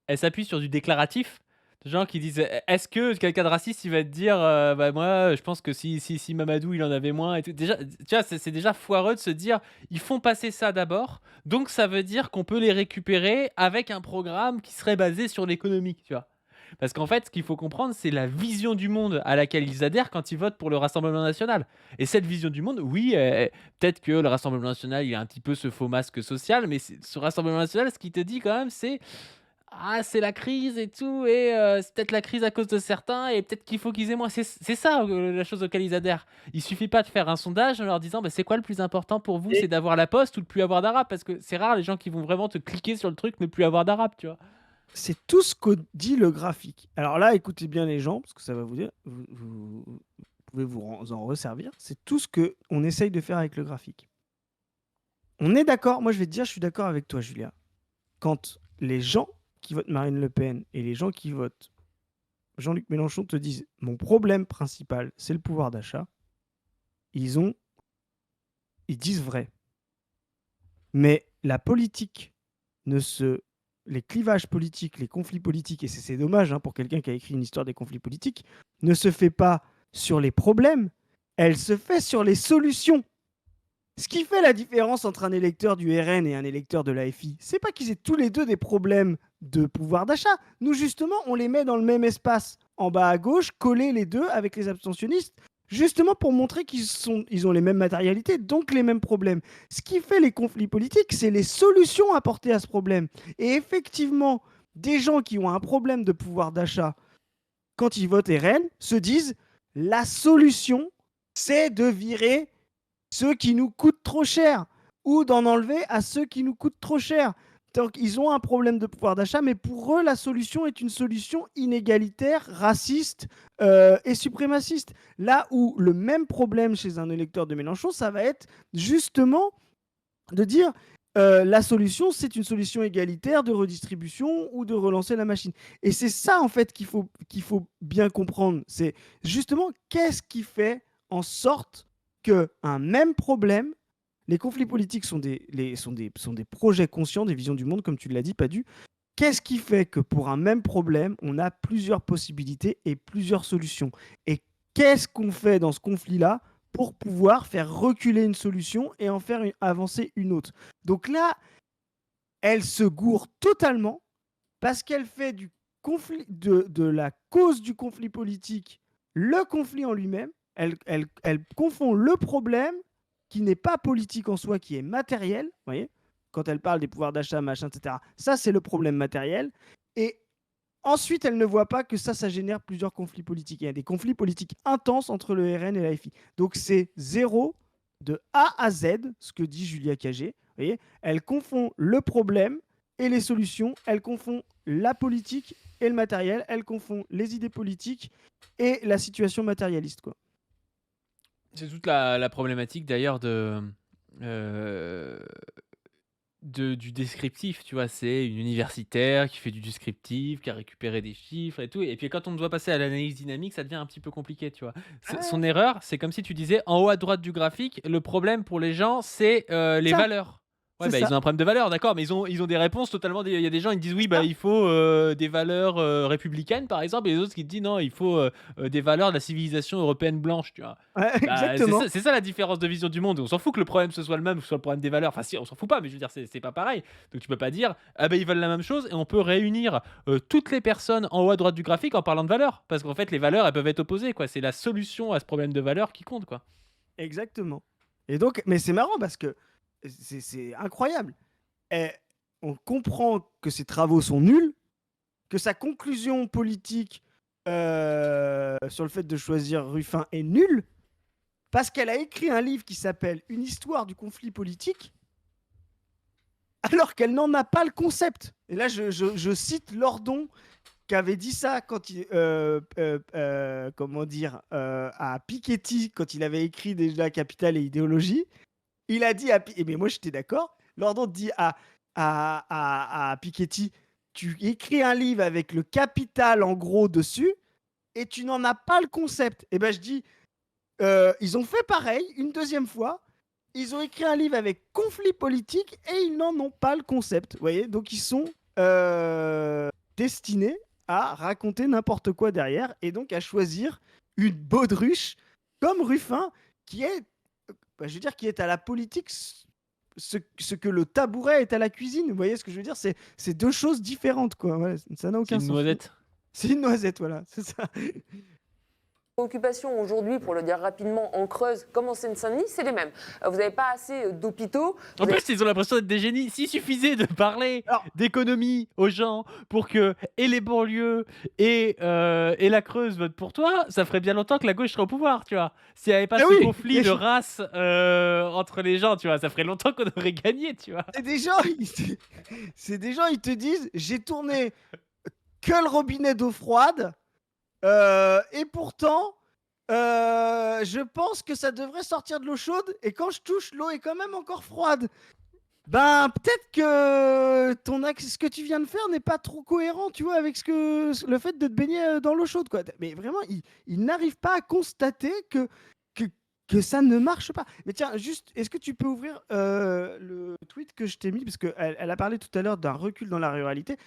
elle s'appuie sur du déclaratif. Gens qui disent est-ce que quelqu'un de raciste il va te dire bah moi je pense que si Mamadou il en avait moins et tout. Déjà tu vois c'est déjà foireux de se dire ils font passer ça d'abord donc ça veut dire qu'on peut les récupérer avec un programme qui serait basé sur l'économie, tu vois. Parce qu'en fait, ce qu'il faut comprendre, c'est la vision du monde à laquelle ils adhèrent quand ils votent pour le Rassemblement national. Et cette vision du monde, oui, peut-être que le Rassemblement national, il a un petit peu ce faux masque social, mais ce Rassemblement national, ce qu'il te dit quand même, c'est ah, c'est la crise et tout, et c'est peut-être la crise à cause de certains, et peut-être qu'il faut qu'ils aient moins. C'est ça la chose auquel ils adhèrent. Il suffit pas de faire un sondage en leur disant bah, c'est quoi le plus important pour vous, Et c'est d'avoir la poste ou de plus avoir d'arabe, parce que c'est rare les gens qui vont vraiment te cliquer sur le truc ne plus avoir d'arabe, tu vois. c'est tout ce que dit le graphique. Alors là, écoutez bien les gens, parce que ça va vous dire, vous pouvez en resservir. C'est tout ce que on essaye de faire avec le graphique. On est d'accord, moi je vais te dire, je suis d'accord avec toi, Julia. Quand les gens qui votent Marine Le Pen et les gens qui votent Jean-Luc Mélenchon te disent mon problème principal, c'est le pouvoir d'achat, ils disent vrai. Mais la politique les clivages politiques, les conflits politiques, et c'est dommage hein, pour quelqu'un qui a écrit une histoire des conflits politiques, ne se fait pas sur les problèmes, elle se fait sur les solutions. Ce qui fait la différence entre un électeur du RN et un électeur de l'AFI, c'est pas qu'ils aient tous les deux des problèmes de pouvoir d'achat. Nous, justement, on les met dans le même espace, en bas à gauche, collés les deux avec les abstentionnistes, justement pour montrer ils ont les mêmes matérialités, donc les mêmes problèmes. Ce qui fait les conflits politiques, c'est les solutions apportées à ce problème. Et effectivement, des gens qui ont un problème de pouvoir d'achat, quand ils votent RN, se disent la solution, c'est de virer ceux qui nous coûtent trop cher ou d'en enlever à ceux qui nous coûtent trop cher. Donc, ils ont un problème de pouvoir d'achat, mais pour eux, la solution est une solution inégalitaire, raciste et suprémaciste. Là où le même problème chez un électeur de Mélenchon, ça va être justement de dire la solution, c'est une solution égalitaire de redistribution ou de relancer la machine. Et c'est ça, en fait, qu'il faut bien comprendre. C'est justement qu'est-ce qui fait en sorte qu'un même problème, les conflits politiques sont des projets conscients, des visions du monde, comme tu l'as dit, Padu. Qu'est-ce qui fait que pour un même problème, on a plusieurs possibilités et plusieurs solutions? Et qu'est-ce qu'on fait dans ce conflit-là pour pouvoir faire reculer une solution et en faire avancer une autre? Donc là, elle se gourre totalement parce qu'elle fait du conflit, de la cause du conflit politique le conflit en lui-même. Elle confond le problème qui n'est pas politique en soi, qui est matériel, vous voyez, quand elle parle des pouvoirs d'achat, machin, etc. Ça, c'est le problème matériel. Et ensuite, elle ne voit pas que ça génère plusieurs conflits politiques. Il y a des conflits politiques intenses entre le RN et l'AFI. Donc, c'est zéro de A à Z, ce que dit Julia Cagé. Vous voyez, elle confond le problème et les solutions. Elle confond la politique et le matériel. Elle confond les idées politiques et la situation matérialiste, quoi. C'est toute la problématique d'ailleurs euh, du descriptif, tu vois. C'est une universitaire qui fait du descriptif, qui a récupéré des chiffres et tout. Et puis quand on doit passer à l'analyse dynamique, ça devient un petit peu compliqué, tu vois. Son erreur, c'est comme si tu disais en haut à droite du graphique, le problème pour les gens, c'est les Ça, valeurs. Ouais, c'est bah, ça. ils ont un problème de valeurs, d'accord, mais ils ont des réponses totalement. Il y a des gens qui disent oui, bah, il faut des valeurs républicaines, par exemple, et les autres qui disent non, il faut des valeurs de la civilisation européenne blanche, tu vois. Ouais, Bah, exactement. c'est ça la différence de vision du monde. On s'en fout que le problème ce soit le même, que ce soit le problème des valeurs. Enfin, si, on s'en fout pas, mais je veux dire, c'est pas pareil. Donc tu peux pas dire ah ben ils veulent la même chose et on peut réunir toutes les personnes en haut à droite du graphique en parlant de valeurs, parce qu'en fait les valeurs elles peuvent être opposées, quoi. C'est la solution à ce problème de valeurs qui compte, quoi. Exactement. Et donc, mais c'est marrant parce que c'est incroyable. Et on comprend que ses travaux sont nuls, que sa conclusion politique sur le fait de choisir Ruffin est nulle, parce qu'elle a écrit un livre qui s'appelle Une histoire du conflit politique, alors qu'elle n'en a pas le concept. Et là, je cite Lordon, qui avait dit ça quand comment dire, à Piketty, quand il avait écrit déjà Capital et idéologie. Il a dit mais moi j'étais d'accord. Lordon dit à Piketty, tu écris un livre avec le capital en gros dessus et tu n'en as pas le concept. Et ben je dis, ils ont fait pareil une deuxième fois. Ils ont écrit un livre avec conflit politique et ils n'en ont pas le concept. Vous voyez, donc ils sont destinés à raconter n'importe quoi derrière et donc à choisir une baudruche comme Ruffin qui est, je veux dire, qui est à la politique ce que le tabouret est à la cuisine. Vous voyez ce que je veux dire? C'est deux choses différentes, quoi. Voilà, ça n'a C'est aucun une sens. noisette. C'est une noisette, voilà, c'est ça. Préoccupations aujourd'hui, pour le dire rapidement, en Creuse comme en Seine-Saint-Denis, c'est les mêmes. Vous n'avez pas assez d'hôpitaux. En plus, ils ont l'impression d'être des génies. S'il suffisait de parler Alors, d'économie aux gens pour que et les banlieues et la Creuse votent pour toi, ça ferait bien longtemps que la gauche serait au pouvoir, tu vois. S'il n'y avait pas ah ce oui, conflit de race entre les gens, tu vois, ça ferait longtemps qu'on aurait gagné, tu vois. c'est des gens, c'est des gens, ils te disent, j'ai tourné que le robinet d'eau froide. Et pourtant, je pense que ça devrait sortir de l'eau chaude. Et quand je touche, l'eau est quand même encore froide. Ben, peut-être que ce que tu viens de faire n'est pas trop cohérent, tu vois, avec le fait de te baigner dans l'eau chaude, quoi. Mais vraiment, il n'arrive pas à constater que, que ça ne marche pas. Mais tiens, juste, est-ce que tu peux ouvrir le tweet que je t'ai mis? Parce qu'elle a parlé tout à l'heure d'un recul dans la ruralité.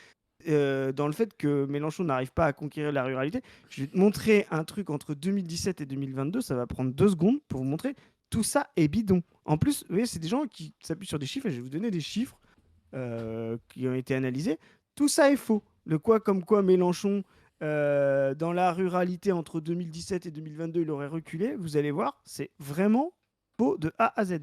Dans le fait que Mélenchon n'arrive pas à conquérir la ruralité. Je vais te montrer un truc entre 2017 et 2022, ça va prendre 2 secondes pour vous montrer. Tout ça est bidon. En plus, vous voyez, c'est des gens qui s'appuient sur des chiffres, et je vais vous donner des chiffres qui ont été analysés. Tout ça est faux. Le quoi comme quoi Mélenchon, dans la ruralité entre 2017 et 2022, il aurait reculé. Vous allez voir, c'est vraiment faux de A à Z.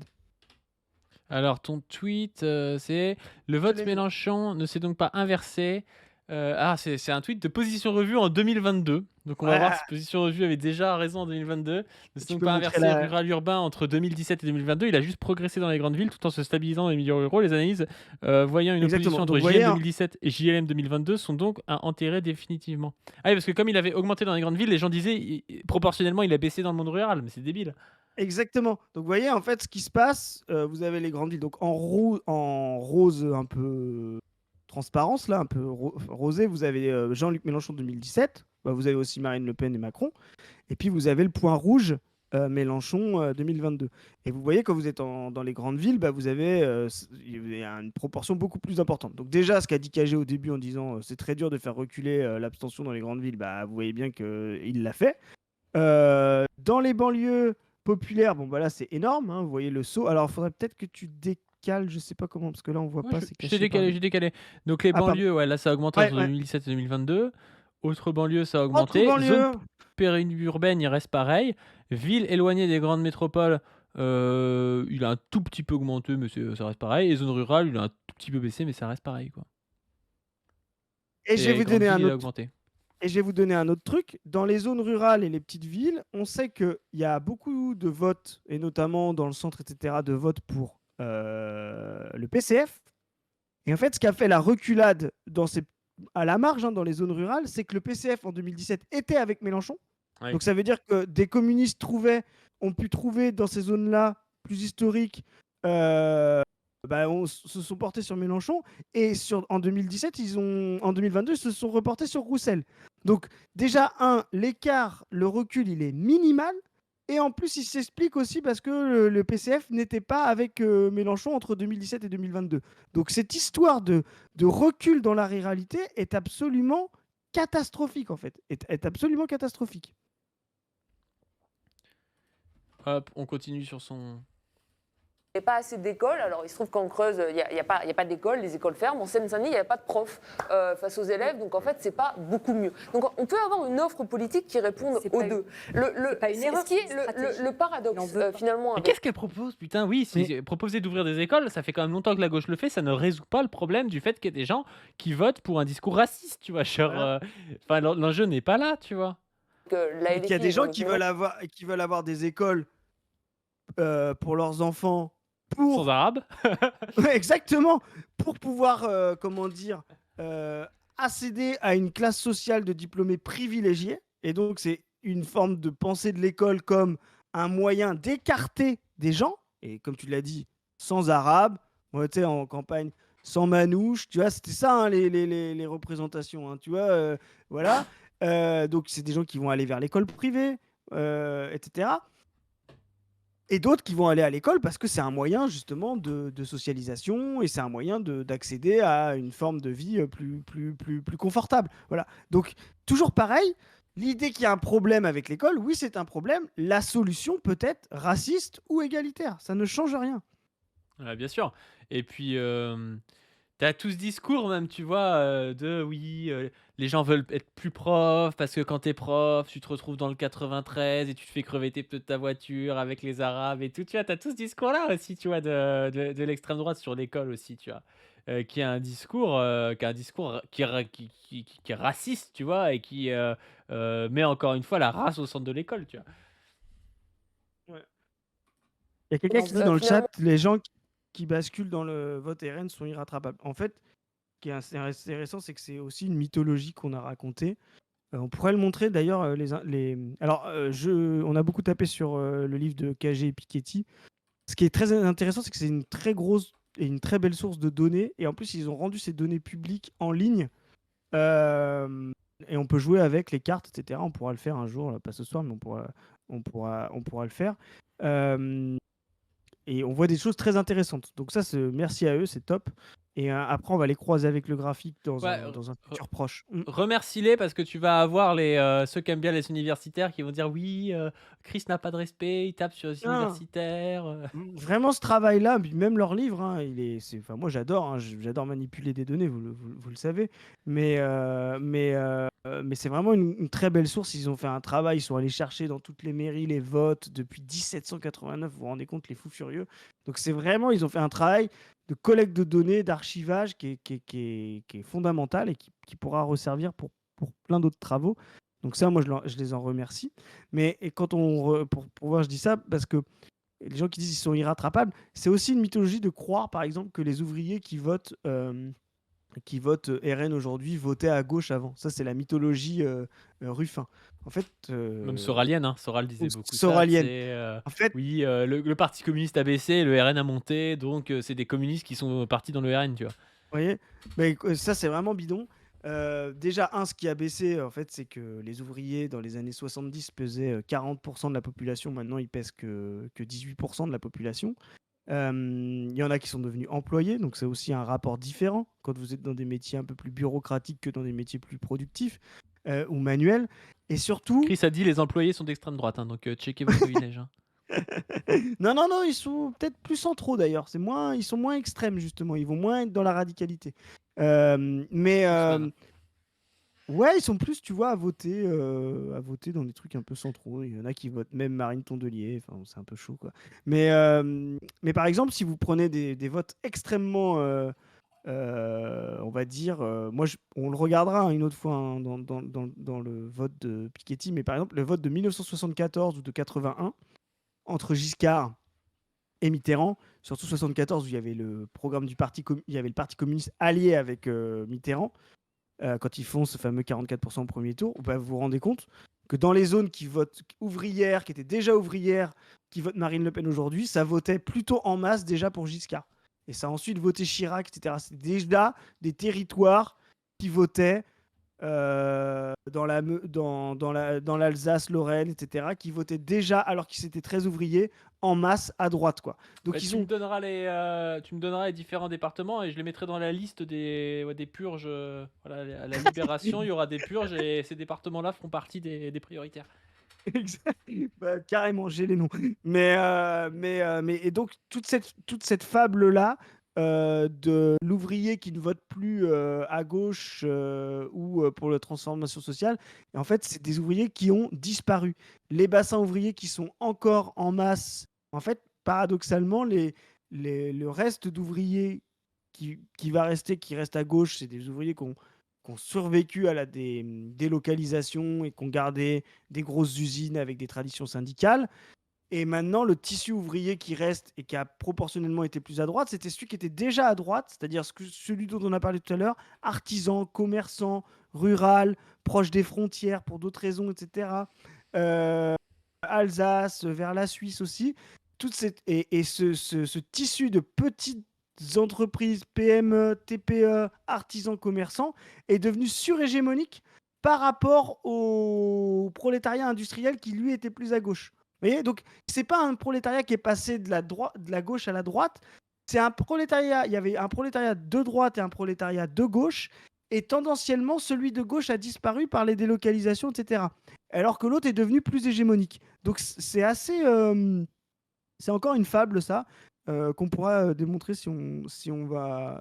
Alors, ton tweet, c'est le Je vote l'ai mis. Mélenchon ne s'est donc pas inversé. C'est un tweet de Position Revue en 2022. Donc, on va voir Ouais, si Position Revue avait déjà raison en 2022. Ne s'est tu donc peux pas montrer inversé la. rural-urbain entre 2017 et 2022. Il a juste progressé dans les grandes villes tout en se stabilisant dans les milieux ruraux. Les analyses voyant une opposition Exactement. entre Donc, vous voyez, JL 2017 et JLM 2022 sont donc à enterrer définitivement. Ah oui, parce que comme il avait augmenté dans les grandes villes, les gens disaient proportionnellement il a baissé dans le monde rural. Mais c'est débile. exactement. Donc, vous voyez, en fait, ce qui se passe, vous avez les grandes villes. Donc, en rose un peu transparence, là, un peu rosé, vous avez Jean-Luc Mélenchon 2017. Bah, vous avez aussi Marine Le Pen et Macron. Et puis, vous avez le point rouge, Mélenchon 2022. Et vous voyez, quand vous êtes dans les grandes villes, bah, vous avez il y a une proportion beaucoup plus importante. Donc, déjà, ce qu'a dit KG au début en disant c'est très dur de faire reculer l'abstention dans les grandes villes, bah, vous voyez bien qu'il l'a fait. Dans les banlieues populaires, bon, bah là, c'est énorme, hein, vous voyez le saut. Alors, il faudrait peut-être que tu décales, je sais pas comment, parce que là, on voit Ouais, pas, je c'est t'ai caché par décalé, des- j'ai décalé. Donc les Ah, pardon. banlieues, ouais, là ça a augmenté Ouais, entre ouais. 2017 et 2022. Autres banlieues, ça a Entre augmenté. Zone banlieues, périurbaine, il reste pareil. Ville éloignée des grandes métropoles, il a un tout petit peu augmenté, mais ça reste pareil. Et zone rurale, il a un tout petit peu baissé, mais ça reste pareil, quoi. et je vais Et vous grande donner ville, un il a autre. augmenté. Et je vais vous donner un autre truc. Dans les zones rurales et les petites villes, on sait qu'il y a beaucoup de votes, et notamment dans le centre, etc., de votes pour le PCF. Et en fait, ce qui a fait la reculade à la marge, hein, dans les zones rurales, c'est que le PCF en 2017 était avec Mélenchon. Ouais. Donc ça veut dire que des communistes ont pu trouver dans ces zones-là plus historiques, se sont portés sur Mélenchon. Et en 2017, en 2022, ils se sont reportés sur Roussel. Donc déjà, l'écart, le recul, il est minimal. Et en plus, il s'explique aussi parce que le PCF n'était pas avec Mélenchon entre 2017 et 2022. Donc cette histoire de recul dans la ruralité est absolument catastrophique, en fait. Est absolument catastrophique. Hop, on continue sur son. Il n'y a pas assez d'écoles. Alors, il se trouve qu'en Creuse, il n'y a pas d'école, les écoles ferment. En Seine-Saint-Denis, il n'y a pas de profs face aux élèves. Donc, en fait, c'est pas beaucoup mieux. Donc, on peut avoir une offre politique qui réponde C'est aux pas deux. pas une erreur, Ce qui est c'est une stratégie. le paradoxe, Il en veut pas. finalement. Mais avec- qu'est-ce qu'elle propose, putain? Oui, proposer d'ouvrir des écoles, ça fait quand même longtemps que la gauche le fait, ça ne résout pas le problème du fait qu'il y a des gens qui votent pour un discours raciste, tu vois. Genre, Voilà. enfin, l'enjeu n'est pas là, tu vois. que la Et qu'il y a LFI des et gens Jean-Luc qui Mélenchon veulent avoir des écoles pour leurs enfants, Sans arabe. Ouais, exactement, pour pouvoir, comment dire, accéder à une classe sociale de diplômés privilégiés. Et donc, c'est une forme de pensée de l'école comme un moyen d'écarter des gens. Et comme tu l'as dit, sans arabe, moi, tu sais, en campagne, sans manouche, tu vois, c'était ça, hein, les représentations, hein, tu vois, voilà. Donc, c'est des gens qui vont aller vers l'école privée, etc. Et d'autres qui vont aller à l'école parce que c'est un moyen justement de socialisation et c'est un moyen d'accéder à une forme de vie plus confortable. Voilà. Donc, toujours pareil, l'idée qu'il y a un problème avec l'école, oui, c'est un problème. La solution peut être raciste ou égalitaire. Ça ne change rien. Ouais, bien sûr. Et puis, tu as tout ce discours même, tu vois, de oui, les gens veulent être plus profs parce que quand tu es prof, tu te retrouves dans le 93 et tu te fais crever tes pneus de ta voiture avec les Arabes et tout. Tu vois, tu as tout ce discours-là aussi, tu vois, de l'extrême droite sur l'école aussi, tu vois. Qui a un discours, qui est qui est raciste, tu vois? Et qui, met encore une fois la race au centre de l'école, tu vois? Ouais. Il y a quelqu'un Donc, qui dit dans le finalement, chat, les gens qui basculent dans le vote RN sont irrattrapables. En fait, ce qui est intéressant, c'est que c'est aussi une mythologie qu'on a racontée. On pourrait le montrer d'ailleurs. Alors, on a beaucoup tapé sur le livre de KG et Piketty. Ce qui est très intéressant, c'est que c'est une très grosse et une très belle source de données. Et en plus, ils ont rendu ces données publiques en ligne. Euh, et on peut jouer avec les cartes, etc. On pourra le faire un jour, là, pas ce soir, mais on pourra le faire. Euh, et on voit des choses très intéressantes. Donc ça, merci à eux, c'est top. Et après, on va les croiser avec le graphique Ouais, dans un futur proche. remercie-les parce que tu vas avoir ceux qui aiment bien les universitaires qui vont dire oui, Chris n'a pas de respect, il tape sur les Ah, universitaires. Vraiment, ce travail-là, puis même leur livre, hein, enfin, moi j'adore, hein, j'adore manipuler des données, vous le savez, mais c'est vraiment une très belle source. Ils ont fait un travail, ils sont allés chercher dans toutes les mairies les votes depuis 1789, vous vous rendez compte, les fous furieux. Donc c'est vraiment, ils ont fait un travail de collecte de données, d'archivage qui est fondamental et qui pourra resservir pour plein d'autres travaux. Donc ça, moi je les en remercie. Mais et quand pour voir, je dis ça parce que les gens qui disent qu'ils sont irrattrapables, c'est aussi une mythologie de croire, par exemple, que les ouvriers qui votent RN aujourd'hui votaient à gauche avant. Ça, c'est la mythologie Ruffin. En fait, Même Soralienne, hein, Soral disait beaucoup ça, tu soralienne. sais, En fait, oui, le parti communiste a baissé, le RN a monté, donc c'est des communistes qui sont partis dans le RN, tu vois? vous voyez, mais ça, c'est vraiment bidon. Déjà, ce qui a baissé, en fait, c'est que les ouvriers, dans les années 70, pesaient 40% de la population. Maintenant, ils pèsent que 18% de la population. Il y en a qui sont devenus employés, donc c'est aussi un rapport différent quand vous êtes dans des métiers un peu plus bureaucratiques que dans des métiers plus productifs ou manuels. Et surtout, Chris a dit: «Les employés sont d'extrême droite», hein, donc checkez vos privilèges, hein. non, non, non, ils sont peut-être plus centraux d'ailleurs. Ils sont moins extrêmes justement. Ils vont moins être dans la radicalité. Mais Ousmane. ouais, ils sont plus, tu vois, à voter dans des trucs un peu centraux. Il y en a qui votent même Marine Tondelier. Enfin, c'est un peu chaud, quoi. Mais par exemple, si vous prenez des votes extrêmement, on va dire, on le regardera hein, une autre fois hein, dans le vote de Piketty, mais par exemple, le vote de 1974 ou de 81 entre Giscard et Mitterrand, surtout 74 où il y avait le programme il y avait le Parti communiste allié avec Mitterrand quand ils font ce fameux 44% au premier tour, bah, vous vous rendez compte que dans les zones qui votent ouvrières, qui étaient déjà ouvrières, qui votent Marine Le Pen aujourd'hui, ça votait plutôt en masse déjà pour Giscard. Et ça a ensuite voté Chirac, etc. C'est déjà des territoires qui votaient dans l'Alsace, Lorraine, etc., qui votaient déjà, alors qu'ils étaient très ouvriers, en masse à droite. Quoi. Donc Bah, ils ont... tu me donneras les différents départements et je les mettrai dans la liste des purges, voilà, à la Libération, il y aura des purges et ces départements-là feront partie des prioritaires. Exact. Bah, carrément, j'ai les noms. Et donc, toute cette fable-là de l'ouvrier qui ne vote plus à gauche ou pour la transformation sociale, et en fait, c'est des ouvriers qui ont disparu. Les bassins ouvriers qui sont encore en masse, en fait, paradoxalement, le reste d'ouvriers qui reste à gauche, c'est des ouvriers qui ont survécu à la délocalisation et qui ont gardé des grosses usines avec des traditions syndicales. Et maintenant, le tissu ouvrier qui reste et qui a proportionnellement été plus à droite, c'était celui qui était déjà à droite, c'est-à-dire celui dont on a parlé tout à l'heure, artisan, commerçant, rural, proche des frontières pour d'autres raisons, etc. Alsace, vers la Suisse aussi. Ce tissu de petites entreprises, PME, TPE, artisans, commerçants, est devenu surhégémonique par rapport au prolétariat industriel qui, lui, était plus à gauche. Vous voyez, donc c'est pas un prolétariat qui est passé de la gauche à la droite. C'est un prolétariat. Il y avait un prolétariat de droite et un prolétariat de gauche. Et tendanciellement, celui de gauche a disparu par les délocalisations, etc. Alors que l'autre est devenu plus hégémonique. Donc c'est assez. C'est encore une fable, ça, qu'on pourra démontrer dans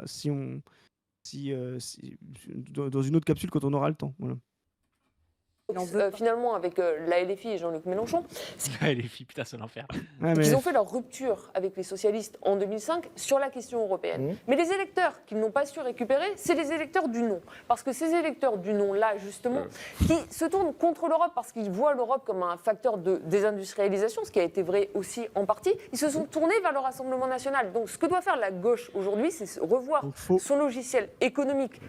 une autre capsule quand on aura le temps. Voilà. Finalement, avec la LFI et Jean-Luc Mélenchon, Les filles, putain, c'est l'enfer. Ouais, ils ont fait leur rupture avec les socialistes en 2005 sur la question européenne. Mais les électeurs qu'ils n'ont pas su récupérer, c'est les électeurs du non. Parce que ces électeurs du non-là, justement, qui se tournent contre l'Europe parce qu'ils voient l'Europe comme un facteur de désindustrialisation, ce qui a été vrai aussi en partie, ils se sont tournés vers le Rassemblement national. Donc ce que doit faire la gauche aujourd'hui, c'est revoir son logiciel économique.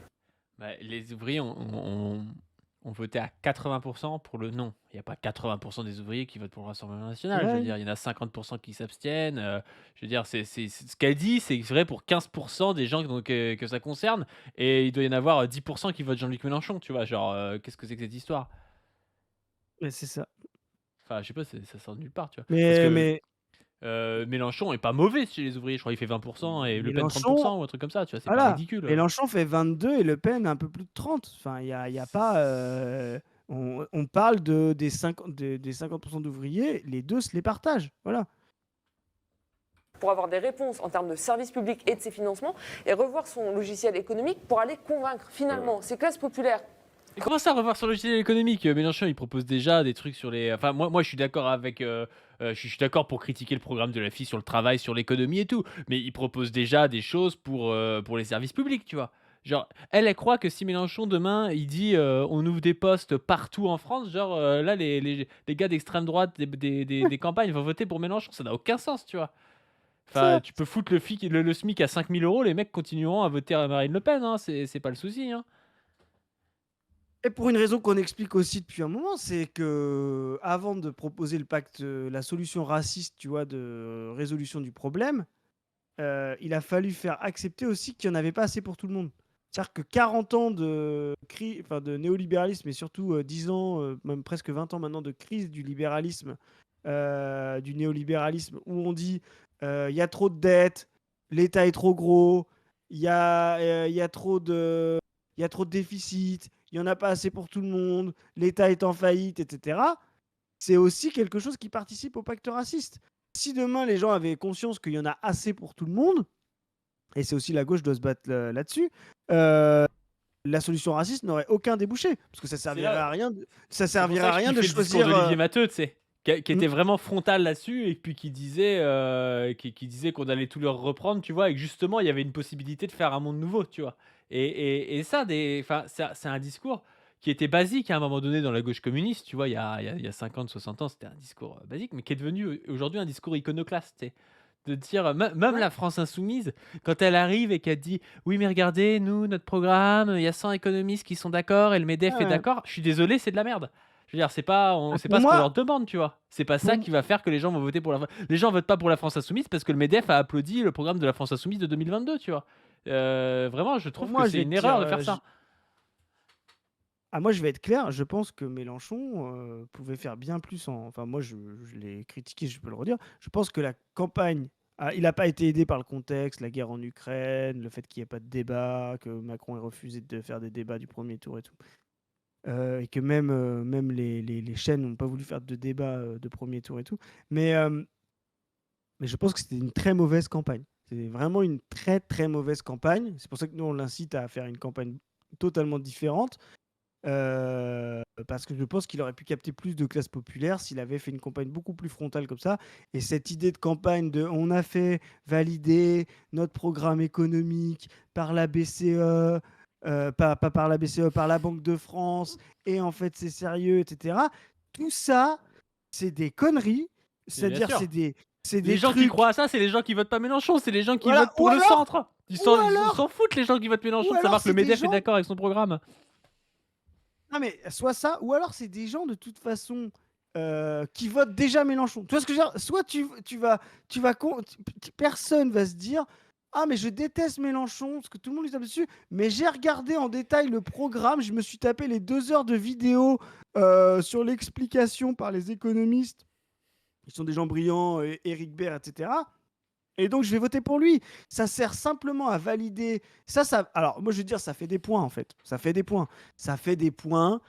Les ouvriers ont voté à 80% pour le non. Il n'y a pas 80% des ouvriers qui votent pour le Rassemblement national. Je veux dire, il y en a 50% qui s'abstiennent. Je veux dire, c'est ce qu'elle dit, c'est vrai pour 15% des gens que ça concerne. Et il doit y en avoir 10% qui votent Jean-Luc Mélenchon, tu vois. Genre, qu'est-ce que c'est que cette histoire? Mais c'est ça. Enfin, je sais pas, ça sort de nulle part, tu vois. Mais Mélenchon est pas mauvais chez les ouvriers. Je crois qu'il fait 20% et Le Pen Mélenchon, 30% ou un truc comme ça, tu vois. C'est pas voilà. ridicule. Mélenchon fait 22 et Le Pen un peu plus de 30. Enfin, il y a pas. On parle des 50% d'ouvriers, les deux se les partagent. Voilà. Pour avoir des réponses en termes de services publics et de ses financements, et revoir son logiciel économique pour aller convaincre finalement ces classes populaires. Et comment ça, revoir sur le logiciel économique? Mélenchon, il propose déjà des trucs sur les. Enfin, moi je suis d'accord avec. Je suis d'accord pour critiquer le programme de la FI sur le travail, sur l'économie et tout. Mais il propose déjà des choses pour les services publics, tu vois. Genre, elle croit que si Mélenchon, demain, il dit on ouvre des postes partout en France, genre là, les gars d'extrême droite des campagnes vont voter pour Mélenchon. Ça n'a aucun sens, tu vois. Enfin, tu peux foutre le SMIC à 5 000 €, les mecs continueront à voter à Marine Le Pen, hein, c'est pas le souci. Hein. Et pour une raison qu'on explique aussi depuis un moment, c'est que avant de proposer le pacte, la solution raciste, tu vois, de résolution du problème, il a fallu faire accepter aussi qu'il n'y en avait pas assez pour tout le monde. C'est-à-dire que 40 ans de néolibéralisme et surtout 10 ans, même presque 20 ans maintenant de crise du libéralisme, du néolibéralisme, où on dit il y a trop de dettes, l'État est trop gros, il y a trop de déficits, il n'y en a pas assez pour tout le monde, l'État est en faillite, etc. C'est aussi quelque chose qui participe au pacte raciste. Si demain les gens avaient conscience qu'il y en a assez pour tout le monde, et c'est aussi la gauche doit se battre là-dessus, la solution raciste n'aurait aucun débouché, parce que ça servirait à rien. Ça servirait à rien de choisir. D'Olivier Matteux, tu sais, qui était vraiment frontal là-dessus et puis qui disait qu'on allait tout leur reprendre, tu vois, et que justement il y avait une possibilité de faire un monde nouveau, tu vois. Et ça, c'est un discours qui était basique à un moment donné dans la gauche communiste, tu vois, il y a 50, 60 ans, c'était un discours basique, mais qui est devenu aujourd'hui un discours iconoclaste, tu sais. De dire, même la France insoumise, quand elle arrive et qu'elle dit oui, mais regardez, nous, notre programme, il y a 100 économistes qui sont d'accord et le MEDEF est d'accord, je suis désolé, c'est de la merde. Je veux dire, c'est pas ce qu'on leur demande, tu vois. C'est pas ça qui va faire que les gens vont voter pour la. Les gens votent pas pour la France insoumise parce que le MEDEF a applaudi le programme de la France insoumise de 2022, tu vois. Vraiment, je trouve que c'est une erreur de faire ça. Moi, je vais être clair, je pense que Mélenchon pouvait faire bien plus. Enfin, moi, je l'ai critiqué, je peux le redire. Je pense que la campagne, il n'a pas été aidé par le contexte, la guerre en Ukraine, le fait qu'il n'y ait pas de débat, que Macron ait refusé de faire des débats du premier tour et tout. Et que même les chaînes n'ont pas voulu faire de débat de premier tour et tout. Mais je pense que c'était une très mauvaise campagne. C'était vraiment une très, très mauvaise campagne. C'est pour ça que nous, on l'incite à faire une campagne totalement différente. Parce que je pense qu'il aurait pu capter plus de classes populaires s'il avait fait une campagne beaucoup plus frontale comme ça. Et cette idée de campagne de on a fait valider notre programme économique par la BCE, pas par la BCE, par la Banque de France, et en fait c'est sérieux, etc. Tout ça, c'est des conneries. C'est-à-dire, c'est des gens trucs... qui croient à ça, c'est les gens qui votent pas Mélenchon, c'est les gens qui votent pour le centre. Ils s'en foutent, les gens qui votent Mélenchon, de savoir que le MEDEF est d'accord avec son programme. Ah mais soit ça, ou alors c'est des gens de toute façon qui votent déjà Mélenchon. Tu vois ce que je veux dire? Soit personne va se dire ah mais je déteste Mélenchon parce que tout le monde lui tape dessus, mais j'ai regardé en détail le programme, je me suis tapé les 2 heures de vidéo sur l'explication par les économistes Ils sont des gens brillants, Éric Baird, etc. Et donc, je vais voter pour lui. Ça sert simplement à valider. Alors, moi, je veux dire, ça fait des points, en fait. Ça fait des points. Ça fait des points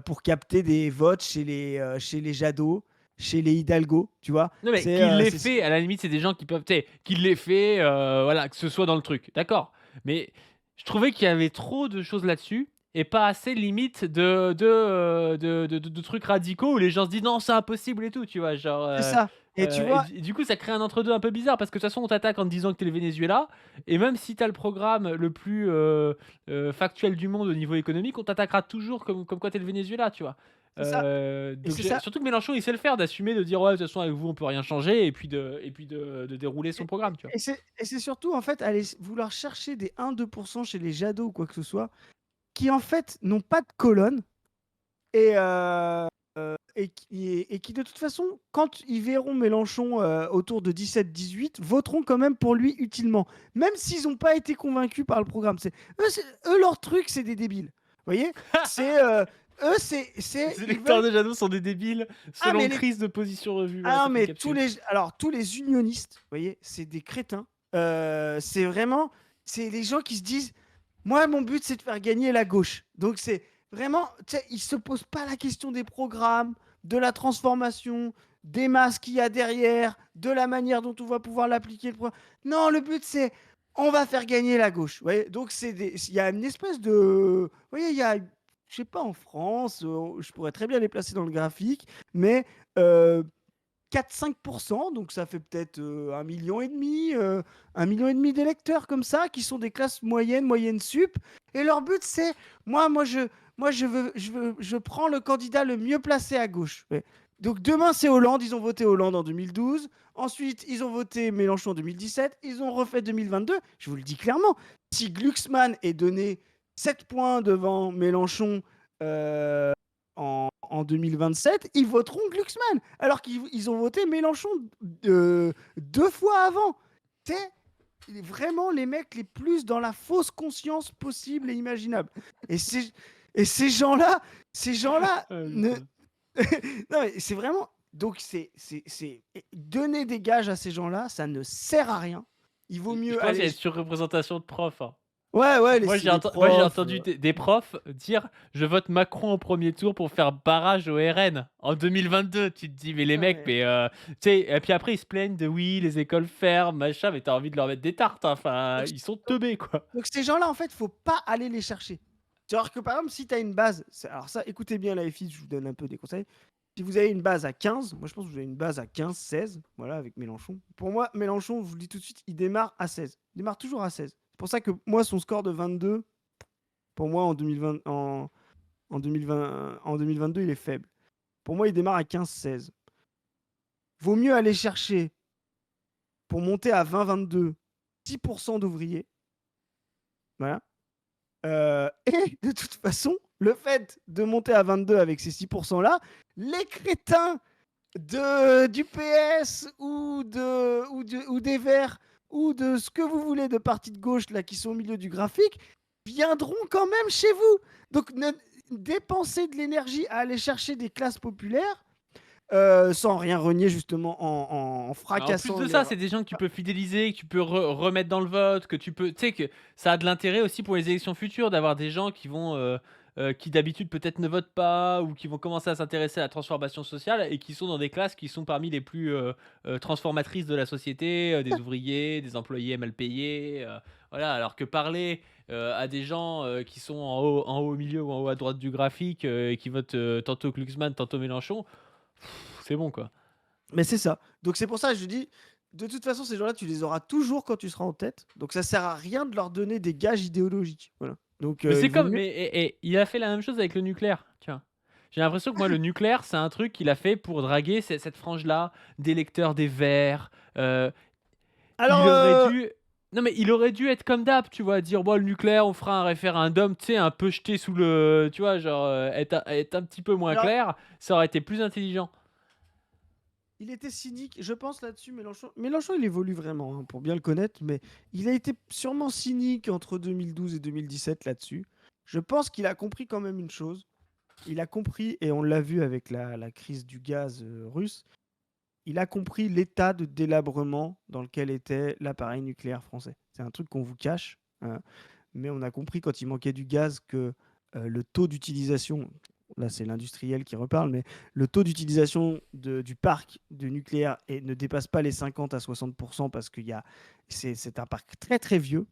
pour capter des votes chez les Jadot, chez les Hidalgo, tu vois. Non, mais C'est, qu'il l'ait c'est- fait, à la limite, c'est des gens qui peuvent. Tu sais, qu'il l'ait fait, voilà, que ce soit dans le truc. D'accord. Mais je trouvais qu'il y avait trop de choses là-dessus et pas assez limite de trucs radicaux où les gens se disent non, c'est impossible et tout, tu vois. Genre. c'est ça. Et tu vois, Du coup, ça crée un entre-deux un peu bizarre parce que de toute façon, on t'attaque en te disant que t'es le Venezuela et même si t'as le programme le plus factuel du monde au niveau économique, on t'attaquera toujours comme quoi t'es le Venezuela, tu vois. c'est ça. Et Donc c'est ça. surtout que Mélenchon, il sait le faire, d'assumer, de dire ouais, de toute façon avec vous on peut rien changer, et puis de dérouler son programme, tu vois. Et c'est surtout, en fait, aller vouloir chercher des 1-2% chez les Jadot ou quoi que ce soit, qui, en fait, n'ont pas de colonne et qui, de toute façon, quand ils verront Mélenchon autour de 17-18, voteront quand même pour lui utilement. Même s'ils n'ont pas été convaincus par le programme. Eux, leur truc, c'est des débiles. Vous voyez. Eux, Les ils électeurs veulent... de Jadot sont des débiles, Ah, selon mais Crise de Position Revue. Voilà, Ah, ça fait mais une capsule. tous les unionistes, vous voyez, c'est des crétins. C'est vraiment, c'est les gens qui se disent, moi, mon but, c'est de faire gagner la gauche. Donc, c'est vraiment, tu sais, ils se posent pas la question des programmes, de la transformation, des masses qu'il y a derrière, de la manière dont on va pouvoir l'appliquer. Non, le but, c'est, on va faire gagner la gauche. Vous voyez. Donc, il y a une espèce de, vous voyez, il y a, je sais pas, en France, je pourrais très bien les placer dans le graphique, mais 4-5%, donc ça fait peut-être 1,5 million, 1,5 million d'électeurs comme ça, qui sont des classes moyennes sup. Et leur but, c'est, je prends le candidat le mieux placé à gauche. Ouais. Donc demain, c'est Hollande, ils ont voté Hollande en 2012. Ensuite, ils ont voté Mélenchon en 2017. Ils ont refait 2022. Je vous le dis clairement, si Glucksmann est donné 7 points devant Mélenchon en 2027, ils voteront Glucksmann, alors qu'ils ont voté Mélenchon 2 fois avant. C'est vraiment les mecs les plus dans la fausse conscience possible et imaginable. Et ces gens-là, Ah, ne... putain. non, mais c'est vraiment... Donc, donner des gages à ces gens-là, ça ne sert à rien. Il vaut Je mieux pense qu'il y a aller... une surreprésentation de profs, hein. Ouais, Moi, les moi, j'ai profs... entendu des profs dire je vote Macron au premier tour pour faire barrage au RN en 2022. Tu te dis, mais les non, mecs, mais tu sais, et puis après, ils se plaignent de oui, les écoles ferment, machin, mais t'as envie de leur mettre des tartes, hein. Enfin, donc, ils sont teubés, quoi. Donc ces gens-là, en fait, faut pas aller les chercher. C'est-à-dire que par exemple, si tu as une base, alors ça, écoutez bien la FI, je vous donne un peu des conseils. Si vous avez une base à 15, moi je pense que vous avez une base à 15, 16, voilà, avec Mélenchon. Pour moi, Mélenchon, je vous le dis tout de suite, il démarre à 16. Il démarre toujours à 16. C'est pour ça que moi, son score de 22, pour moi, en 2022, il est faible. Pour moi, il démarre à 15, 16. Vaut mieux aller chercher, pour monter à 20, 22, 6% d'ouvriers. Voilà. Et de toute façon, le fait de monter à 22 avec ces 6%-là, les crétins du PS ou des Verts ou de ce que vous voulez de partis de gauche là, qui sont au milieu du graphique viendront quand même chez vous. Donc, dépenser de l'énergie à aller chercher des classes populaires sans rien renier justement en En plus fracassant de ça, c'est des gens que tu peux fidéliser, que tu peux remettre dans le vote, que tu peux. Tu sais que ça a de l'intérêt aussi pour les élections futures d'avoir des gens qui vont. Qui d'habitude peut-être ne votent pas ou qui vont commencer à s'intéresser à la transformation sociale et qui sont dans des classes qui sont parmi les plus transformatrices de la société, des ouvriers, des employés mal payés. Voilà, alors que parler à des gens qui sont en haut au milieu ou en haut à droite du graphique et qui votent tantôt Glucksmann, tantôt Mélenchon, c'est bon quoi. Mais c'est ça. Donc c'est pour ça que je dis, de toute façon, ces gens-là, tu les auras toujours quand tu seras en tête. Donc ça sert à rien de leur donner des gages idéologiques. Voilà. Donc Mais c'est il vaut comme, mieux. et il a fait la même chose avec le nucléaire, tu vois. J'ai l'impression que moi, le nucléaire, c'est un truc qu'il a fait pour draguer cette frange-là d'électeurs des Verts. Il Alors, aurait dû. Non, mais il aurait dû être comme d'hab, tu vois, dire, bon, le nucléaire, on fera un référendum, tu sais, un peu jeté sous le. Tu vois, genre, être un petit peu moins alors, clair, ça aurait été plus intelligent. il était cynique, je pense là-dessus. Mélenchon, il évolue vraiment, hein, pour bien le connaître, mais il a été sûrement cynique entre 2012 et 2017 là-dessus. Je pense qu'il a compris quand même une chose. Il a compris, et on l'a vu avec la crise du gaz russe, il a compris l'état de délabrement dans lequel était l'appareil nucléaire français. C'est un truc qu'on vous cache, mais on a compris quand il manquait du gaz que le taux d'utilisation, là c'est l'industriel qui reparle, mais le taux d'utilisation du parc de nucléaire ne dépasse pas les 50 à 60% parce que c'est un parc très très vieux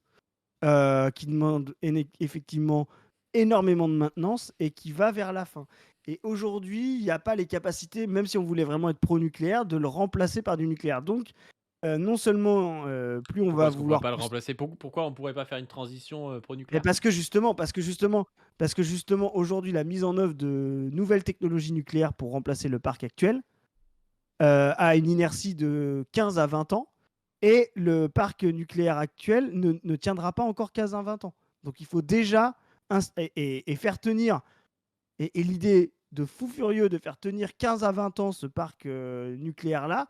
qui demande effectivement énormément de maintenance et qui va vers la fin. Et aujourd'hui, il n'y a pas les capacités, même si on voulait vraiment être pro-nucléaire, de le remplacer par du nucléaire. Donc, non seulement plus on Pourquoi va est-ce qu'on pourrait vouloir pas le pousser. remplacer? Pourquoi on pourrait pas faire une transition Mais pro-nucléaire? parce que justement, aujourd'hui, la mise en œuvre de nouvelles technologies nucléaires pour remplacer le parc actuel a une inertie de 15 à 20 ans, et le parc nucléaire actuel ne tiendra pas encore 15 à 20 ans. Donc il faut déjà et faire tenir, et l'idée de fou furieux de faire tenir 15 à 20 ans ce parc nucléaire-là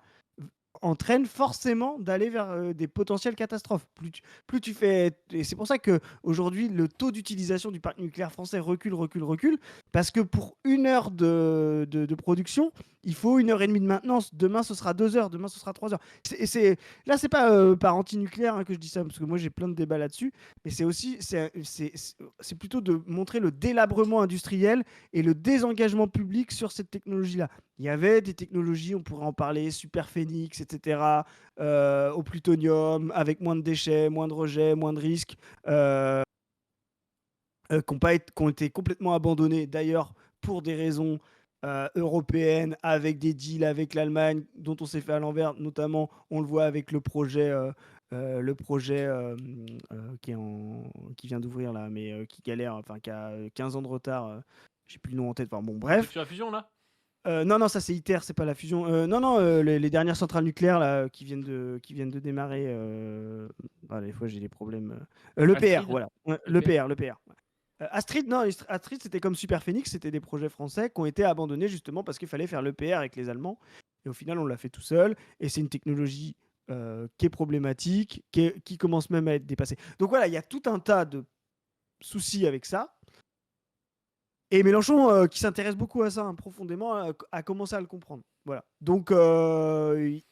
entraîne forcément d'aller vers des potentielles catastrophes. Plus tu fais. Et c'est pour ça qu'aujourd'hui, le taux d'utilisation du parc nucléaire français recule, parce que pour 1 heure de production, il faut 1 heure et demie de maintenance. Demain, ce sera 2 heures, demain, ce sera 3 heures. Là, c'est pas par anti-nucléaire que je dis ça, parce que moi, j'ai plein de débats là-dessus, mais c'est plutôt de montrer le délabrement industriel et le désengagement public sur cette technologie-là. Il y avait des technologies, on pourrait en parler, Super Phénix, etc., au plutonium, avec moins de déchets, moins de rejets, moins de risques, qui ont été complètement abandonnées, d'ailleurs, pour des raisons européennes, avec des deals avec l'Allemagne, dont on s'est fait à l'envers, notamment, on le voit avec le projet qui vient d'ouvrir, là, mais qui galère, enfin, qui a 15 ans de retard. J'ai plus le nom en tête. Enfin, bon, C'est bref. sur la fusion là? Non, ça c'est ITER, c'est pas la fusion. Non, les dernières centrales nucléaires là, qui viennent de démarrer. Des fois j'ai des problèmes. L'EPR, Astrid? voilà. Ouais, EPR? l'EPR. Astrid, non, Astrid c'était comme Super Phoenix, c'était des projets français qui ont été abandonnés justement parce qu'il fallait faire l'EPR avec les Allemands. Et au final, on l'a fait tout seul. Et c'est une technologie qui est problématique, qui commence même à être dépassée. Donc voilà, il y a tout un tas de soucis avec ça. Et Mélenchon, qui s'intéresse beaucoup à ça profondément, a commencé à le comprendre. Voilà. Donc,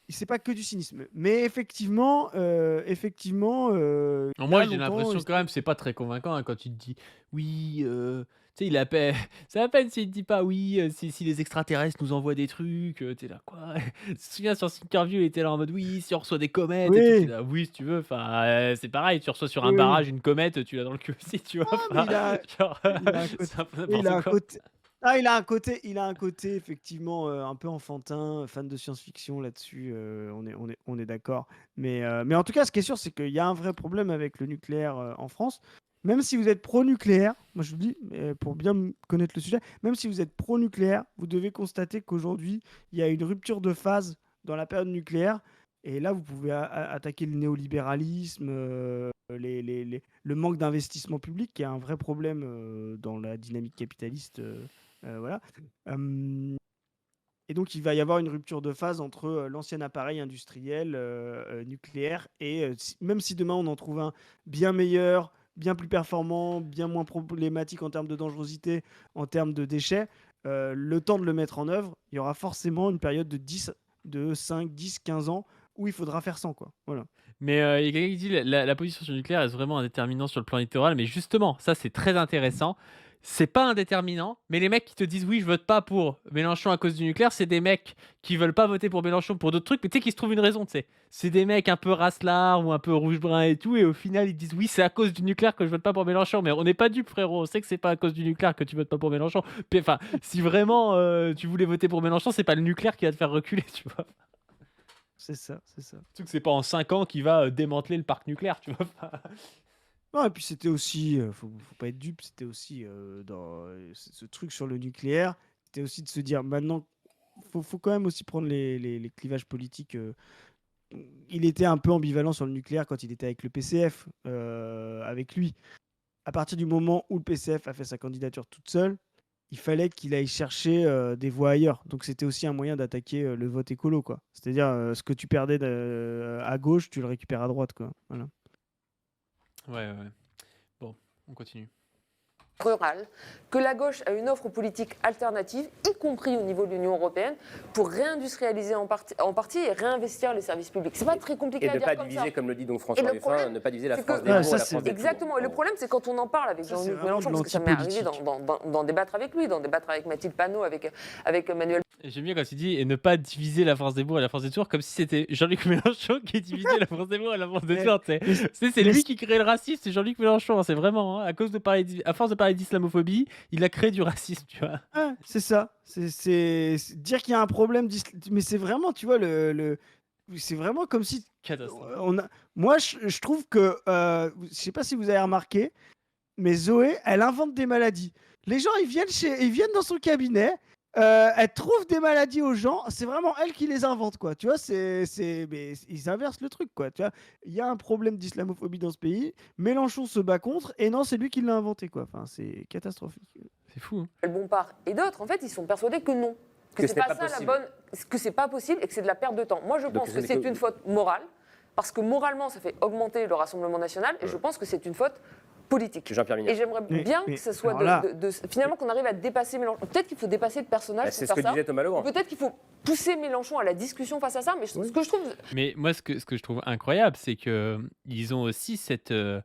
c'est pas que du cynisme. Mais effectivement, Non, il a moi, j'ai longtemps. l'impression quand même, c'est pas très convaincant quand tu te dis oui, tu sais, il a peine, c'est à peine s'il te dit pas oui, si les extraterrestres nous envoient des trucs, t'es là quoi? Tu te souviens sur Thinkerview, il était là en mode oui, si on reçoit des comètes et tout, t'es Oui, là oui, si tu veux, enfin, c'est pareil, tu reçois sur un oui, oui. barrage une comète, tu l'as dans le cul aussi, tu vois, Ah, mais enfin, genre, il a un côté, c'est un peu oui, il n'importe a un quoi. côté. Ah, il a un côté effectivement un peu enfantin, fan de science-fiction là-dessus. On est d'accord. Mais en tout cas, ce qui est sûr, c'est qu'il y a un vrai problème avec le nucléaire en France. Même si vous êtes pro-nucléaire, moi je vous le dis, pour bien connaître le sujet, même si vous êtes pro-nucléaire, vous devez constater qu'aujourd'hui, il y a une rupture de phase dans la période nucléaire. Et là, vous pouvez attaquer le néolibéralisme, le manque d'investissement public, qui est un vrai problème dans la dynamique capitaliste. Voilà. Et donc, il va y avoir une rupture de phase entre l'ancien appareil industriel nucléaire et même si demain on en trouve un bien meilleur, bien plus performant, bien moins problématique en termes de dangerosité, en termes de déchets, le temps de le mettre en œuvre, il y aura forcément une période de 5, 10, 15 ans où il faudra faire sans, quoi. Voilà. Mais il y a quelqu'un qui dit la position sur le nucléaire est vraiment un déterminant sur le plan électoral. Mais justement, ça c'est très intéressant. C'est pas un déterminant, mais les mecs qui te disent oui, je vote pas pour Mélenchon à cause du nucléaire, c'est des mecs qui veulent pas voter pour Mélenchon pour d'autres trucs, mais tu sais, qui se trouvent une raison, tu sais. C'est des mecs un peu raslards ou un peu rouge-brun et tout, et au final ils disent oui, c'est à cause du nucléaire que je vote pas pour Mélenchon. Mais on n'est pas dupes, frérot. On sait que c'est pas à cause du nucléaire que tu votes pas pour Mélenchon. Puis, enfin, si vraiment tu voulais voter pour Mélenchon, c'est pas le nucléaire qui va te faire reculer, tu vois. C'est ça, c'est ça. Surtout que c'est pas en 5 ans qu'il va démanteler le parc nucléaire, tu vois. Non, et puis c'était aussi, faut pas être dupe, c'était aussi dans ce truc sur le nucléaire, c'était aussi de se dire maintenant, faut quand même aussi prendre les clivages politiques. Il était un peu ambivalent sur le nucléaire quand il était avec le PCF, avec lui. À partir du moment où le PCF a fait sa candidature toute seule, il fallait qu'il aille chercher des voix ailleurs. Donc c'était aussi un moyen d'attaquer le vote écolo, quoi. C'est-à-dire ce que tu perdais à gauche, tu le récupères à droite, quoi. Voilà. Ouais. Bon, on continue. rurale, que la gauche a une offre politique alternative, y compris au niveau de l'Union européenne, pour réindustrialiser en partie et réinvestir les services publics. C'est pas très compliqué Et à ne dire pas comme diviser, ça. comme le dit donc Et François le Ruffin, problème, ne pas diviser la c'est France que- des bons Ouais, ça, et la c'est- France des Exactement. Et le problème, c'est quand on en parle avec Ça, c'est Jean-Luc vraiment Mélenchon, de parce que ça m'est arrivé l'antipolitique. d'en débattre avec lui, d'en débattre avec Mathilde Panot, avec Manuel. Et j'aime bien quand il dit et ne pas diviser la France des bourgs et la France des tours comme si c'était Jean-Luc Mélenchon qui divisait la France des bourgs et la France des Mais- tours. tu sais. mais- C'est mais lui c'est- qui crée le racisme, c'est Jean-Luc Mélenchon. C'est vraiment à cause de parler, à force de parler d'islamophobie, il a créé du racisme, tu vois. Ouais, c'est ça. C'est dire qu'il y a un problème mais c'est vraiment, tu vois, c'est vraiment comme si Catastrophe. moi je trouve que je sais pas si vous avez remarqué, mais Zoé, elle invente des maladies. Les gens, ils viennent dans son cabinet, elle trouve des maladies aux gens. C'est vraiment elle qui les invente, quoi. Tu vois, mais ils inversent le truc, quoi. Tu vois, il y a un problème d'islamophobie dans ce pays. Mélenchon se bat contre, et non, c'est lui qui l'a inventé, quoi. Enfin, c'est catastrophique. C'est fou. Hein. Bompard et d'autres, en fait, ils sont persuadés que non. Que Que c'est ce n'est pas pas ça la possible. bonne. Que c'est pas possible et que c'est de la perte de temps. Moi, je Donc, pense ce que n'est c'est que- une faute morale, parce que moralement, ça fait augmenter le Rassemblement national, et je pense que c'est une faute politique. Jean-Pierre Et Mignard. j'aimerais Mais- bien mais que ce soit alors là- finalement qu'on arrive à dépasser Mélenchon. Peut-être qu'il faut dépasser le personnage C'est pour ce que faire ça. disait Thomas Legrand. Peut-être qu'il faut pousser Mélenchon à la discussion face à ça, mais ce que je trouve. Mais moi, ce que je trouve incroyable, c'est que ils ont aussi je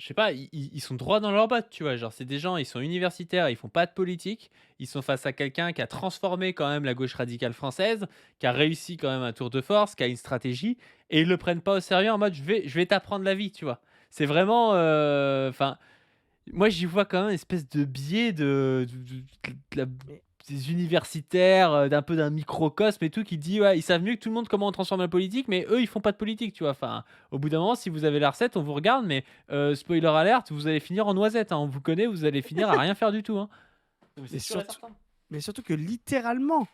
sais pas, ils sont droits dans leurs bottes, tu vois. Genre, c'est des gens, ils sont universitaires, ils font pas de politique, ils sont face à quelqu'un qui a transformé quand même la gauche radicale française, qui a réussi quand même un tour de force, qui a une stratégie, et ils le prennent pas au sérieux en mode je vais t'apprendre la vie, tu vois. C'est vraiment, enfin, moi j'y vois quand même une espèce de biais des universitaires, d'un microcosme et tout, qui dit ouais, ils savent mieux que tout le monde comment on transforme la politique, mais eux ils font pas de politique, tu vois. Enfin, au bout d'un moment, si vous avez la recette, on vous regarde, mais spoiler alerte, vous allez finir en noisette. Hein. On vous connaît, vous allez finir à rien faire du tout. Hein. Mais c'est Et sûr et surtout- certain. Mais surtout que littéralement,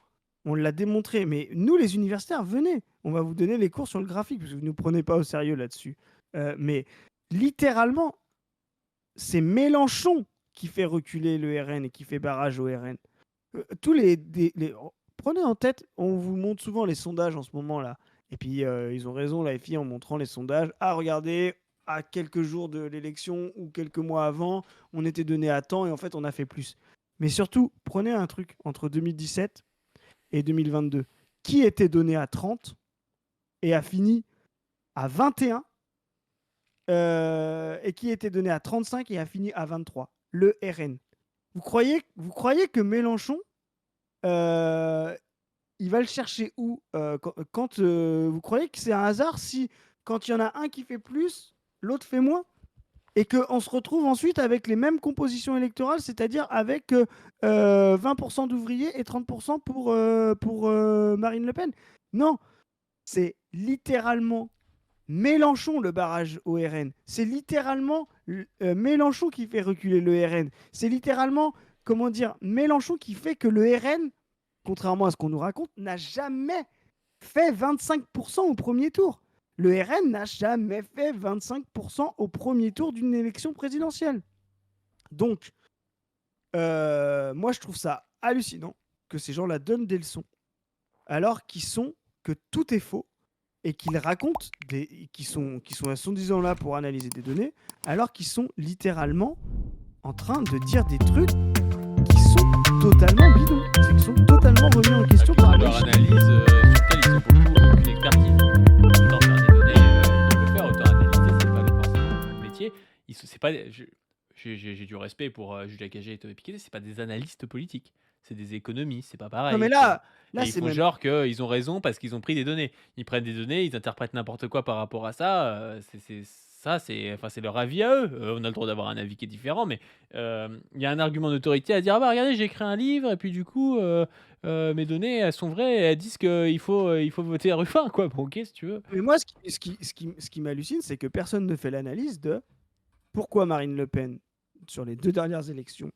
on l'a démontré. Mais nous, les universitaires, venez. On va vous donner les cours sur le graphique, parce que vous ne nous prenez pas au sérieux là-dessus. Mais littéralement, c'est Mélenchon qui fait reculer le RN et qui fait barrage au RN. Prenez en tête, on vous montre souvent les sondages en ce moment-là. Et puis, ils ont raison, la FI, en montrant les sondages. Ah, regardez, à quelques jours de l'élection ou quelques mois avant, on était donné à temps et en fait, on a fait plus. Mais surtout, prenez un truc entre 2017 et 2022. Qui était donné à 30 et a fini à 21 et qui était donné à 35 et a fini à 23? Le RN. Vous croyez que Mélenchon, il va le chercher où quand vous croyez que c'est un hasard si quand il y en a un qui fait plus, l'autre fait moins? Et qu'on se retrouve ensuite avec les mêmes compositions électorales, c'est-à-dire avec 20% d'ouvriers et 30% pour Marine Le Pen. Non, c'est littéralement Mélenchon le barrage au RN. C'est littéralement Mélenchon qui fait reculer le RN. C'est littéralement, comment dire, Mélenchon qui fait que le RN, contrairement à ce qu'on nous raconte, n'a jamais fait 25% au premier tour. Le RN n'a jamais fait 25% au premier tour d'une élection présidentielle. Donc, moi, je trouve ça hallucinant que ces gens-là donnent des leçons, alors que tout est faux et qu'ils racontent, qui sont soi-disant là pour analyser des données, alors qu'ils sont littéralement en train de dire des trucs qui sont totalement bidons, qui sont totalement remis en question par leur les analyse sur laquelle ils ont beaucoup aucune expertise. Autant faire des données, ils peuvent le faire, autant analyser, c'est pas forcément le métier. C'est pas, j'ai du respect pour Julia Cagé et Thomas Piketty, c'est pas des analystes politiques, c'est des économistes, c'est pas pareil. Non mais tu vois. là Et ils c'est font même... genre qu'ils ont raison parce qu'ils ont pris des données. Ils prennent des données, ils interprètent n'importe quoi par rapport à ça. C'est leur avis à eux. On a le droit d'avoir un avis qui est différent, mais il y a un argument d'autorité à dire ah bah regardez, j'ai écrit un livre et puis du coup mes données elles sont vraies, elles disent qu'il faut voter Ruffin quoi. Bon ok si tu veux. Mais moi, ce qui m'hallucine, c'est que personne ne fait l'analyse de pourquoi Marine Le Pen, sur les 2 dernières élections,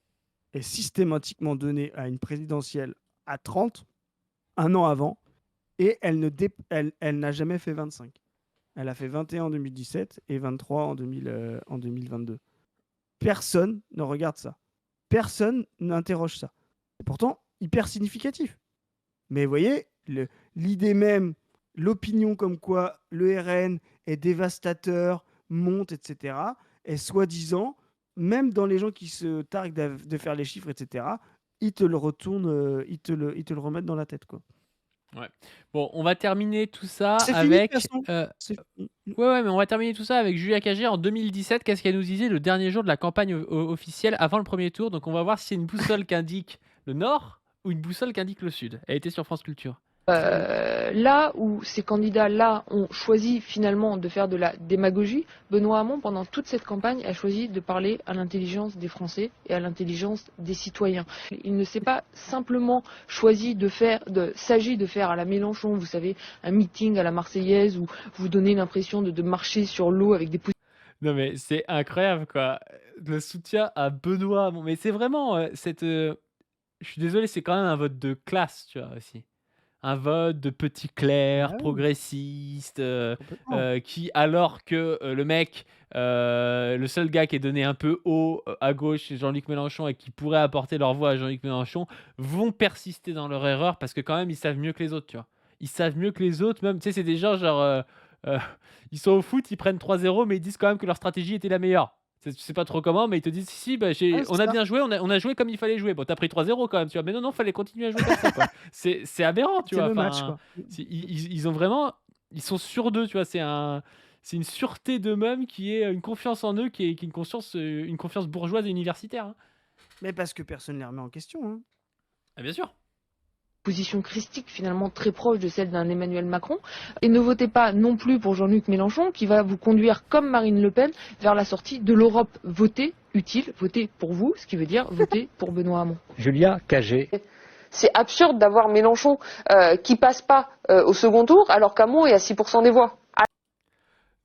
est systématiquement donnée à une présidentielle à 30, un an avant, et elle n'a jamais fait 25. Elle a fait 21 en 2017 et 23 en 2022. Personne ne regarde ça. Personne n'interroge ça. Et pourtant, hyper significatif. Mais vous voyez, l'idée même, l'opinion comme quoi le RN est dévastateur, monte, etc., est soi-disant même dans les gens qui se targuent de faire les chiffres, etc., ils te le retournent, ils te le remettent dans la tête, quoi. Ouais. Bon, on va terminer tout ça C'est fini de toute avec. façon. C'est fini. Ouais, mais on va terminer tout ça avec Julia Cagé en 2017. Qu'est-ce qu'elle nous disait le dernier jour de la campagne officielle avant le premier tour? Donc, on va voir si c'est une boussole qui indique le nord ou une boussole qui indique le sud. Elle était sur France Culture. Là où ces candidats-là ont choisi finalement de faire de la démagogie, Benoît Hamon, pendant toute cette campagne, a choisi de parler à l'intelligence des Français et à l'intelligence des citoyens. Il ne s'est pas simplement choisi s'agit de faire à la Mélenchon, vous savez, un meeting à la Marseillaise où vous donnez l'impression de marcher sur l'eau avec des Non, mais c'est incroyable, quoi. Le soutien à Benoît Hamon. Mais c'est vraiment je suis désolé, c'est quand même un vote de classe, tu vois, aussi. Un vote de petit clerc, Ah oui, progressiste, complètement. qui, alors que le mec, le seul gars qui est donné un peu haut à gauche, c'est Jean-Luc Mélenchon, et qui pourrait apporter leur voix à Jean-Luc Mélenchon, vont persister dans leur erreur parce que quand même, ils savent mieux que les autres, tu vois. Ils savent mieux que les autres, même, tu sais, c'est des gens genre, euh, ils sont au foot, ils prennent 3-0, mais ils disent quand même que leur stratégie était la meilleure. Tu sais pas trop comment, mais ils te disent si, bah, Ah, on c'est a ça. bien joué, on a joué comme il fallait jouer. Bon, t'as pris 3-0 quand même, tu vois, mais non, fallait continuer à jouer comme ça, quoi. C'est aberrant, tu C'est vois. le match, Enfin, quoi. ils ont vraiment, ils sont sûrs d'eux, tu vois. C'est une sûreté d'eux-mêmes qui est une confiance en eux, qui est une confiance bourgeoise et universitaire, hein. Mais parce que personne ne les remet en question, hein. Ah, bien sûr. position christique finalement très proche de celle d'un Emmanuel Macron. Et ne votez pas non plus pour Jean-Luc Mélenchon qui va vous conduire comme Marine Le Pen vers la sortie de l'Europe. Votez utile, votez pour vous, ce qui veut dire votez pour Benoît Hamon. Julia Cagé. C'est absurde d'avoir Mélenchon qui passe pas au second tour alors qu'Hamon est à 6% des voix.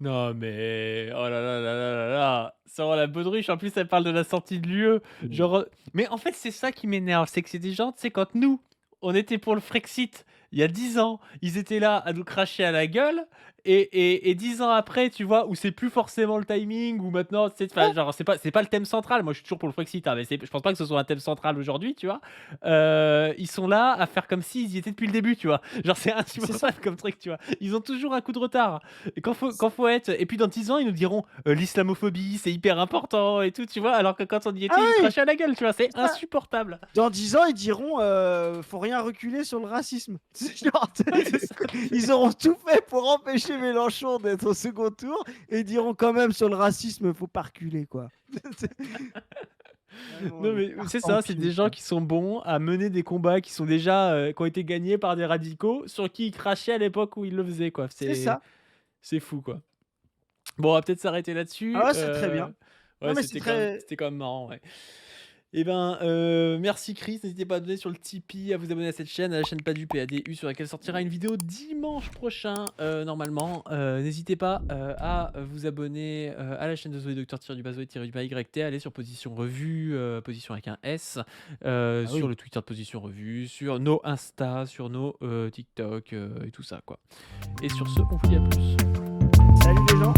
Non, mais oh là là là là là là, ça rend la baudruche. En plus, elle parle de la sortie de l'UE. Genre, mais en fait, c'est ça qui m'énerve, c'est que c'est des gens, tu sais, quand nous, on était pour le Frexit il y a 10 ans, ils étaient là à nous cracher à la gueule. Et 10 ans après, tu vois, où c'est plus forcément le timing, ou maintenant, genre, c'est pas le thème central. Moi, je suis toujours pour le Frexit, hein, mais je pense pas que ce soit un thème central aujourd'hui, tu vois. Ils sont là à faire comme s'ils y étaient depuis le début, tu vois. Genre, c'est insupportable comme truc, tu vois. Ils ont toujours un coup de retard. Et quand faut être. Et puis dans 10 ans, ils nous diront l'islamophobie, c'est hyper important et tout, tu vois. Alors que quand on y était, Ah ils oui, crachaient à la gueule, tu vois. C'est c'est ça. insupportable. Dans 10 ans, ils diront faut rien reculer sur le racisme. C'est genre, C'est ça. ils auront tout fait pour empêcher Mélenchon d'être au second tour et ils diront quand même sur le racisme, faut pas reculer, quoi. Non, mais c'est ça, c'est des gens qui sont bons à mener des combats qui sont déjà qui ont été gagnés par des radicaux sur qui ils crachaient à l'époque où ils le faisaient, quoi. C'est ça. C'est fou, quoi. Bon, on va peut-être s'arrêter là-dessus. Ah ouais, c'est très bien. Ouais, Non, mais c'était quand même marrant, ouais. Eh ben, merci Chris. N'hésitez pas à donner sur le Tipeee, à vous abonner à cette chaîne, à la chaîne Pas du PADU, sur laquelle sortira une vidéo dimanche prochain, normalement. N'hésitez pas à vous abonner à la chaîne de Zoé Docteur YT, allez sur Position Revue, Position avec un S, sur oui. le Twitter de Position Revue, sur nos Insta, sur nos TikTok et tout ça, quoi. Et sur ce, on vous dit à plus. Salut les gens.